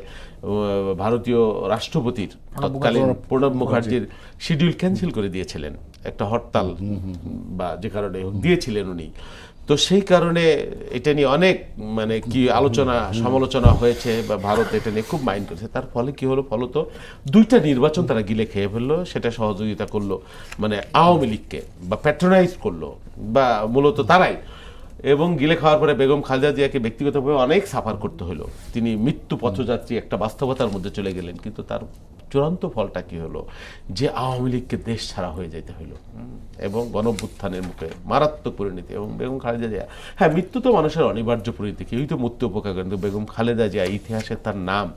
ভারতীয় রাষ্ট্রপতির তৎকালীন প্রণব মুখার্জির শিডিউল ক্যান্সেল করে দিয়েছিলেন, একটা হরতাল বা যে কারণে দিয়েছিলেন উনি। তো সেই কারণে এটা নিয়ে অনেক কি আলোচনা সমালোচনা হয়েছে বা ভারত এটা নিয়ে খুব মাইন্ড করেছে। তার ফলে কি হলো, ফলত দুইটা নির্বাচন তারা গিলে খেয়ে ফেললো, সেটা সহযোগিতা করলো আওয়ামী লীগকে বা প্যাট্রোনাইজ করলো বা মূলত তারাই। এবং গিলে খাওয়ার পরে বেগম খালেদা জিয়াকে ব্যক্তিগতভাবে অনেক সাফার করতে হলো, তিনি মৃত্যু পথযাত্রী একটা বাস্তবতার মধ্যে চলে গেলেন। কিন্তু তার চূড়ান্ত ফলটা কি হলো, যে আওয়ামী লীগকে দেশ ছাড়া হয়ে যেতে হইল এবং গণঅভ্যুত্থানের মুখে মারাত্মক পরিণতি। এবং বেগম খালেদা জিয়া, হ্যাঁ মৃত্যু তো মানুষের অনিবার্য পরিণতি, কেউই তো মৃত্যু উপেক্ষা করেন, কিন্তু বেগম খালেদা জিয়া ইতিহাসে তার নাম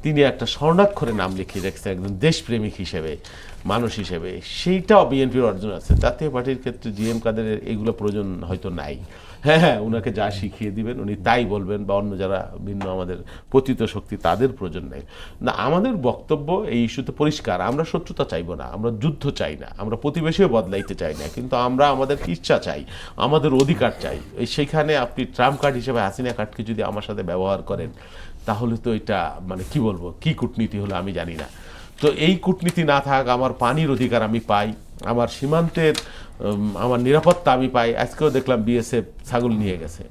তিনি একটা স্বর্ণাক্ষরে নাম লিখিয়ে রেখেছেন একজন দেশপ্রেমিক হিসেবে, মানুষ হিসেবে। সেইটাও বিএনপির অর্জন আছে। জাতীয় পার্টির ক্ষেত্রে জিএম কাদের এগুলো প্রয়োজন হয়তো নাই। হ্যাঁ, উনাকে যা শিখিয়ে দিবেন উনি তাই বলবেন, বা অন্য যারা ভিন্ন আমাদের পতিত শক্তি তাদের প্রয়োজন নেই। না, আমাদের বক্তব্য এই ইস্যুতে পরিষ্কার, আমরা শত্রুতা চাইব না, আমরা যুদ্ধ চাই না, আমরা প্রতিবেশীও বদলাইতে চাই না, কিন্তু আমরা আমাদের ইচ্ছা চাই, আমাদের অধিকার চাই। সেইখানে আপনি ট্রাম্প কার্ড হিসেবে হাসিনা কার্ডকে যদি আমার সাথে ব্যবহার করেন, তাহলে তো এটা কি বলবো, কি কূটনীতি হলো আমি জানি না। তো এই কূটনীতি না থাক, আমার পানির অধিকার আমি পাই, আমার সীমান্তের আমার নিরাপত্তা আমি পাই। আজকেও দেখলাম বিএসএফ ছাগল নিয়ে গেছে,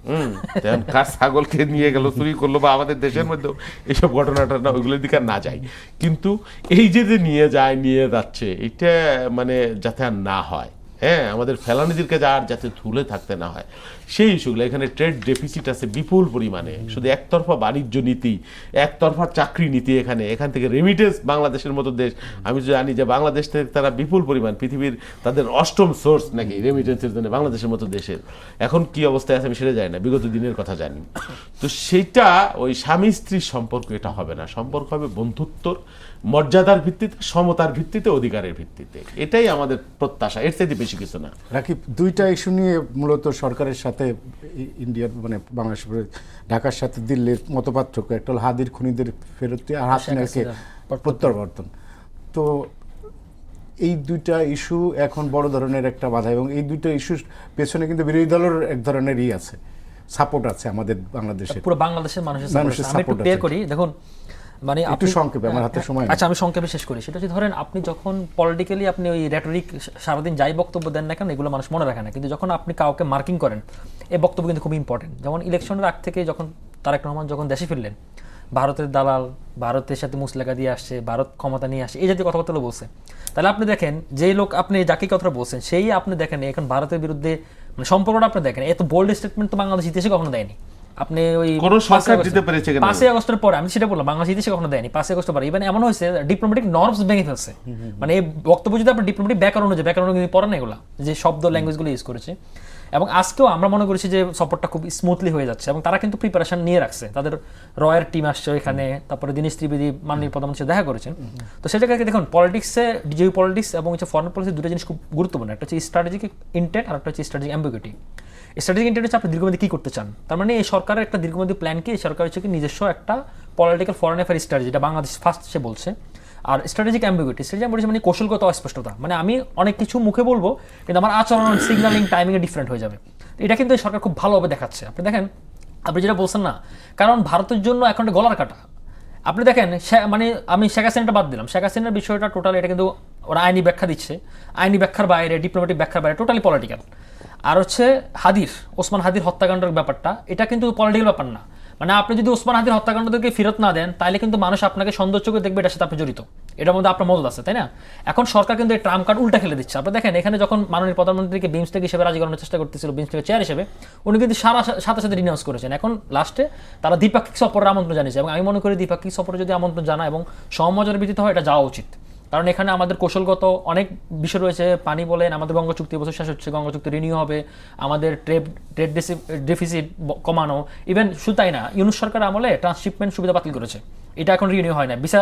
কার ছাগলকে নিয়ে গেল, চুরি করলো, বা আমাদের দেশের মধ্যেও এইসব ঘটনাটা না, ওইগুলোর দিকে না যাই। কিন্তু এই যে নিয়ে যাচ্ছে এটা যাতে আর না হয়, হ্যাঁ আমাদের ফেলানিদেরকে যাতে ধুলে থাকতে না হয়, সেই ইস্যুগুলো। এখানে ট্রেড ডেফিসিট আছে বিপুল পরিমাণে, শুধু একতরফা বাণিজ্য নীতি, একতরফা চাকরি নীতি। এখান থেকে রেমিটেন্স, বাংলাদেশের মতো দেশ, আমি তো জানি যে বাংলাদেশ থেকে তারা বিপুল পরিমাণ, পৃথিবীর তাদের 8ম সোর্স নাকি রেমিটেন্সের জন্য বাংলাদেশের মতো দেশের। এখন কি অবস্থায় আছে আমি সেটা জানি না, বিগত দিনের কথা জানি। তো সেইটা ওই স্বামী স্ত্রীর সম্পর্ক এটা হবে না, সম্পর্ক হবে বন্ধুত্বর, মর্যাদার ভিত্তিতে, সমতার ভিত্তিতে, অধিকারের ভিত্তিতে। এটাই আমাদের প্রত্যাশা, এর চাইতে বেশি কিছু না। রাকিব, দুইটা ইস্যু নিয়ে মূলত সরকারের সাথে ইন্ডিয়ার বাংলাদেশের ঢাকার সাথে দিল্লির মতপার্থক্য। একটা হলো হাদির খুনিদের ফেরত, আর হাসিনাকে প্রত্যাবর্তন। তো এই দুইটা ইস্যু এখন বড় ধরনের একটা বাধা, এবং এই দুইটা ইস্যুর পেছনে কিন্তু বিরোধী দলের এক ধরনের আছে, সাপোর্ট আছে আমাদের বাংলাদেশের, পুরো বাংলাদেশের মানুষের support মানুষের আছে। আমি একটু support ক্লিয়ার আছে। করি, দেখুন মানে একটু সংক্ষেপে, আমার হাতে সময় নেই। আচ্ছা আমি সংক্ষেপে শেষ করি। সেটা হচ্ছে ধরেন আপনি যখন পলিটিক্যালি আপনি ওই রেটরিক সারাদিন যাই বক্তব্য দেন না কেন, এগুলো মানুষ মনে রাখে না, কিন্তু যখন আপনি কাউকে মার্কিং করেন, এই বক্তব্য কিন্তু খুব ইম্পর্টেন্ট। যেমন ইলেকশনের আগ থেকে যখন তারেক রহমান যখন দেশে ফিরলেন, ভারতের দালাল, ভারতের সাথে মুসলেখা দিয়ে আসছে, ভারত ক্ষমতা নিয়ে আসছে, এই জাতীয় কথাবার্তা বলছে। তাহলে আপনি দেখেন যেই লোক আপনি যাকে কথাটা বলছেন, সেই আপনি দেখেন এখন ভারতের বিরুদ্ধে মানে সম্পর্কটা আপনি দেখেন, এত বোল্ড স্টেটমেন্ট তো বাংলাদেশ ইতিহাসে কখনো দেয়নি। আপনি ওই কোনো সরকার দিতে পেরেছে কিনা? 5 আগস্টের পরে, আমি সেটা বললাম, বাংলাদেশ ইতিহাসে কখনো দেয়নি। 5 আগস্টের পরে ইভেন এমন হয়েছে ডিপ্লোম্যাটিক নর্মস ভেঙে ফেলছে। মানে এই বক্তব্য যদি আপনি ডিপ্লোম্যাটিক ব্যাকরণ কিন্তু পড়েন না, এগুলা যে শব্দ ল্যাঙ্গুয়েজগুলো ইউজ করেছে, এবং আজকেও আমরা মনে করেছি যে সফরটা খুব স্মুথলি হয়ে যাচ্ছে, এবং তারা কিন্তু প্রিপারেশন নিয়ে রাখছে। তাদের রয়ের টিম আসছে এখানে, তারপরে দীনেশ ত্রিবেদী মাননীয় প্রধানমন্ত্রী দেখা করেছেন। তো সেই জায়গায় দেখুন পলিটিক্সে, জিও পলিটিক্স এবং ফরেন পলিসি দুটো জিনিস খুব গুরুত্বপূর্ণ। একটা হচ্ছে স্ট্র্যাটেজিক ইন্টেন্ট, আর একটা হচ্ছে স্ট্র্যাটেজিক অ্যাম্বিগুইটি। স্ট্র্যাটেজিক ইন্টেন্ট হচ্ছে আপনি দীর্ঘমেয়াদী কী করতে চান, তার মানে এই সরকারের একটা দীর্ঘমেয়াদী প্ল্যান কি, এই সরকার হচ্ছে কি নিজস্ব একটা পলিটিক্যাল ফরেন অ্যাফেয়ার স্ট্র্যাটেজি, যেটা বাংলাদেশ ফার্স্ট সে বলছে। আর স্ট্র্যাটেজিক অ্যাম্বিগুইটি, স্ট্র্যাটেজি মানে কৌশলগত অস্পষ্টতা, মানে আমি অনেক কিছু মুখে বলবো কিন্তু আমার আচরণ, সিগন্যালিং, টাইমিংয়ে ডিফারেন্ট হয়ে যাবে। এটা কিন্তু এই সরকার খুব ভালোভাবে দেখাচ্ছে। আপনি দেখেন, আপনি যেটা বলছেন না, কারণ ভারতের জন্য এখন একটা গলার কাটা। আপনি দেখেন মানে আমি শেখ হাসিনাটা বাদ দিলাম, শেখ হাসিনার বিষয়টা টোটালি এটা কিন্তু ওরা আইনি ব্যাখ্যা দিচ্ছে, আইনি ব্যাখ্যার বাইরে, ডিপ্লোম্যাটিক ব্যাখ্যার বাইরে, টোটালি পলিটিক্যাল। আর হচ্ছে ওসমান হাদির হত্যাকাণ্ডের ব্যাপারটা, এটা কিন্তু পলিটিক্যাল ব্যাপার না। মানে আপনি যদি ওসমান হাদির হত্যাকাণ্ড থেকে ফেরত না দেন, তাহলে কিন্তু মানুষ আপনাকে সন্দেহ চোখে দেখবে এটার সাথে আপনি জড়িত, এটার মধ্যে আপনার মদত আছে, তাই না? এখন সরকার কিন্তু এই ট্রাম্প কার্ড উল্টা খেলে দিচ্ছে। আপনি দেখেন এখানে যখন মাননীয় প্রধানমন্ত্রীকে বিমস্টেক হিসেবে রাজি করানোর চেষ্টা করতেছিল, বিমস্টেকের চেয়ার হিসেবে, উনি কিন্তু সাথে সাথে রিনাউন্স করেছেন। এখন লাস্টে তারা দ্বিপাক্ষিক সফরের আমন্ত্রণ জানিয়েছে, এবং আমি মনে করি দ্বিপাক্ষিক সফরে যদি আমন্ত্রণ জানা এবং সমঝোতার ভিত্তিতে হয়, এটা যাওয়া উচিত। কারণ এখানে আমাদের কৌশলগত অনেক বিষয় রয়েছে। পানি বলেন, আমাদের গঙ্গা চুক্তি বছর শেষ হচ্ছে, গঙ্গা চুক্তি রিনিউ হবে, আমাদের ট্রেড ডেফিসিট কমানো, ইভেন শুধু তাই না, ইউনুস সরকার আমলে ট্রান্সশিপমেন্ট সুবিধা বাতিল করেছে, এটা এখন রিনিউ হয় না, ভিসা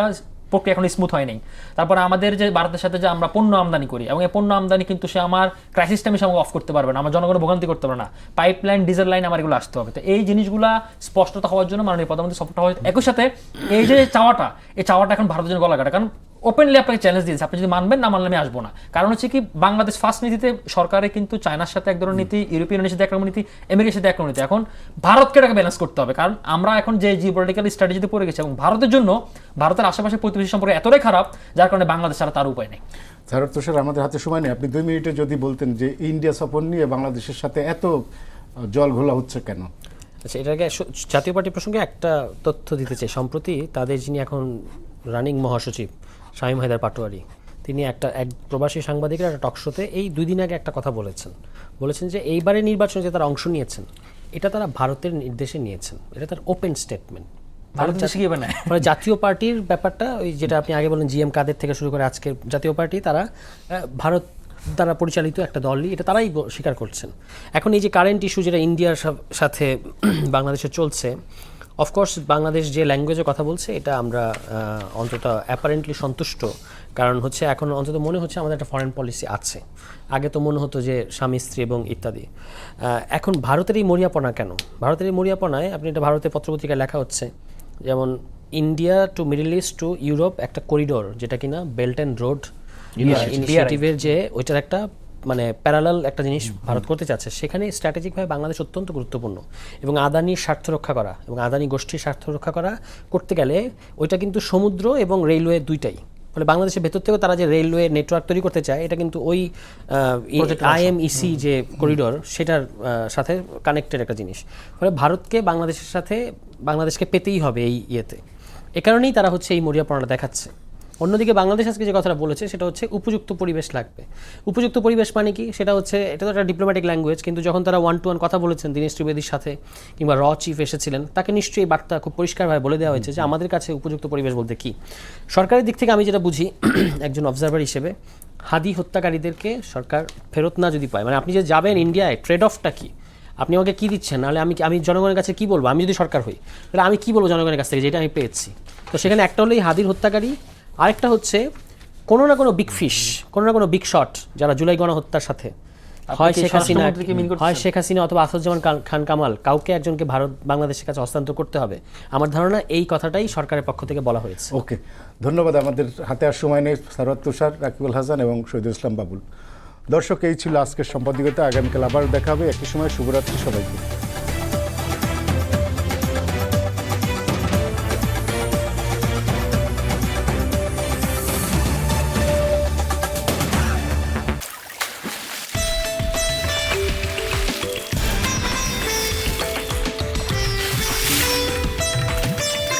প্রক্রিয়া এখন স্মুথ হয় নাই। তারপরে আমাদের যে ভারতের সাথে যে আমরা পণ্য আমদানি করি, এবং এই পণ্য আমদানি কিন্তু সে আমার ক্রাইসিস টাইমে সে আমাকে অফ করতে পারবে না, আমার জনগণ ভোগান্তি করতে পারবে না, পাইপলাইন, ডিজেল লাইন আমার এগুলো আসতে হবে। তো এই জিনিসগুলা স্পষ্টতা হওয়ার জন্য মাননীয় প্রধানমন্ত্রী সফরটা হয়। একই সাথে এই যে চাওয়াটা, এই চাওয়াটা এখন ভারতের জন্য গলা কাটা, কারণ ওপেনলি আপনাকে চ্যালেঞ্জ দিয়েছে, আপনি যদি মানবেন, না মানলে আমি আসবো না। কারণ হচ্ছে কি, বাংলাদেশ ফার্স্ট নীতিতে সরকারে কিন্তু চায়নার সাথে এক ধরনের নীতি, ইউরোপিয়ান ইউনিয়নের সাথে এক রকম নীতি, আমেরিকার সাথে এক রকম নীতি। এখন ভারতকে এটাকে ব্যালেন্স করতে হবে, কারণ আমরা এখন যে জিওপলিটিক্যাল স্ট্র্যাটেজিতে পড়ে গেছি, এবং ভারতের জন্য ভারতের আশেপাশে প্রতিবেশী সম্পর্কে এতটাই খারাপ, যার কারণে বাংলাদেশ ছাড়া তার উপায় নেই। স্যার তুষার, আমাদের হাতে সময় নেই, আপনি 2 মিনিটে যদি বলতেন যে ইন্ডিয়া সফর নিয়ে বাংলাদেশের সাথে এত জল ঘোলা হচ্ছে কেন? আচ্ছা, এটাকে জাতীয় পার্টি প্রসঙ্গে একটা তথ্য দিতে চাই। সম্প্রতি তাদের যিনি এখন রানিং মহাসচিব শামীম হায়দার পাটোয়ারি, তিনি এক প্রবাসী সাংবাদিকের একটা টকশোতে এই 2 দিন আগে একটা কথা বলেছেন যে এইবারে নির্বাচনে যে তারা অংশ নিয়েছেন, এটা তারা ভারতের নির্দেশে নিয়েছেন, এটা তার ওপেন স্টেটমেন্ট। মানে জাতীয় পার্টির ব্যাপারটা, ওই যেটা আপনি আগে বলেন, জিএম কাদের থেকে শুরু করে আজকের জাতীয় পার্টি, তারা ভারত দ্বারা পরিচালিত একটা দলই, এটা তারাই স্বীকার করছেন। এখন এই যে কারেন্ট ইস্যু যেটা ইন্ডিয়ার সাথে বাংলাদেশে চলছে, অফকোর্স বাংলাদেশ যে ল্যাঙ্গুয়েজে কথা বলছে, এটা আমরা অন্তত অ্যাপারেন্টলি সন্তুষ্ট, কারণ হচ্ছে এখন অন্তত মনে হচ্ছে আমাদের একটা ফরেন পলিসি আছে। আগে তো মনে হতো যে স্বামী স্ত্রী এবং ইত্যাদি। এখন ভারতের এই মরিয়াপনা কেন? ভারতের এই মরিয়াপনায়, আপনি এটা ভারতের পত্রপত্রিকায় লেখা হচ্ছে, যেমন India to middle east to Europe একটা করিডোর, যেটা কিনা বেল্ট অ্যান্ড রোড ইনিশিয়েটিভের যে ওইটার একটা মানে প্যারালাল একটা জিনিস ভারত করতে চাচ্ছে, সেখানে স্ট্র্যাটেজিকভাবে বাংলাদেশ অত্যন্ত গুরুত্বপূর্ণ। এবং আদানির স্বার্থ রক্ষা করা এবং আদানি গোষ্ঠীর স্বার্থ রক্ষা করা করতে গেলে ওইটা কিন্তু সমুদ্র এবং রেলওয়ে দুইটাই, ফলে বাংলাদেশের ভেতর থেকেও তারা যে রেলওয়ে নেটওয়ার্ক তৈরি করতে চায়, এটা কিন্তু ওই IMEC যে করিডোর, সেটার সাথে কানেক্টেড একটা জিনিস। ফলে ভারতকে বাংলাদেশকে পেতেই হবে এই ইয়েতে। এ কারণেই তারা হচ্ছে এই মরিয়াপনাটা দেখাচ্ছে। অন্যদিকে বাংলাদেশ আজকে যে কথাটা বলেছে, সেটা হচ্ছে উপযুক্ত পরিবেশ লাগবে। উপযুক্ত পরিবেশ মানে কি? সেটা হচ্ছে, এটা তো একটা ডিপ্লোম্যাটিক ল্যাঙ্গুয়েজ, কিন্তু যখন তারা 1-to-1 কথা বলেছেন দীনেশ ত্রিবেদীর সাথে, কিংবা চিফ এসেছিলেন, তাকে নিশ্চয়ই বার্তা খুব পরিষ্কারভাবে বলে দেওয়া হয়েছে যে আমাদের কাছে উপযুক্ত পরিবেশ বলতে কি। সরকারের দিক থেকে আমি যেটা বুঝি, একজন অবজারভার হিসেবে, হাদি হত্যাকারীদেরকে সরকার ফেরত না যদি পায়, মানে আপনি যে যাবেন ইন্ডিয়ায়, ট্রেড অফটা কি? আপনি আমাকে কী দিচ্ছেন? নাহলে আমি জনগণের কাছে কী বলবো? আমি যদি সরকার হই, তাহলে আমি কী বলবো জনগণের কাছ থেকে, যেটা আমি পেয়েছি? তো সেখানে একটা হলো এই হাদির হত্যাকারী, আরেকটা হচ্ছে কোনো না কোনো বিগ ফিশ, কোনো না কোনো বিগ শট, যারা জুলাই গণহত্যার সাথে হয় কি শেখ হাসিনা স্বরাষ্ট্রমন্ত্রীকে mean করতেছেন? হয় শেখ হাসিনা অথবা আসাদুজ্জামান খান কামাল, কাউকে একজনকে বাংলাদেশের কাছে হস্তান্তর করতে হবে। আমার ধারণা এই কথাটাই সরকারের পক্ষ থেকে বলা হয়েছে। ওকে, ধন্যবাদ। আমাদের হাতে আর সময় নেই। সারওয়ার তুষার, রাকিবুল হাসান এবং শহীদুল ইসলাম বাবুল। দর্শক, এই ছিল আজকের সম্পাদকীয়তা। আগামীকাল আবার দেখা হবে একই সময়। শুভরাত্রি সবাইকে।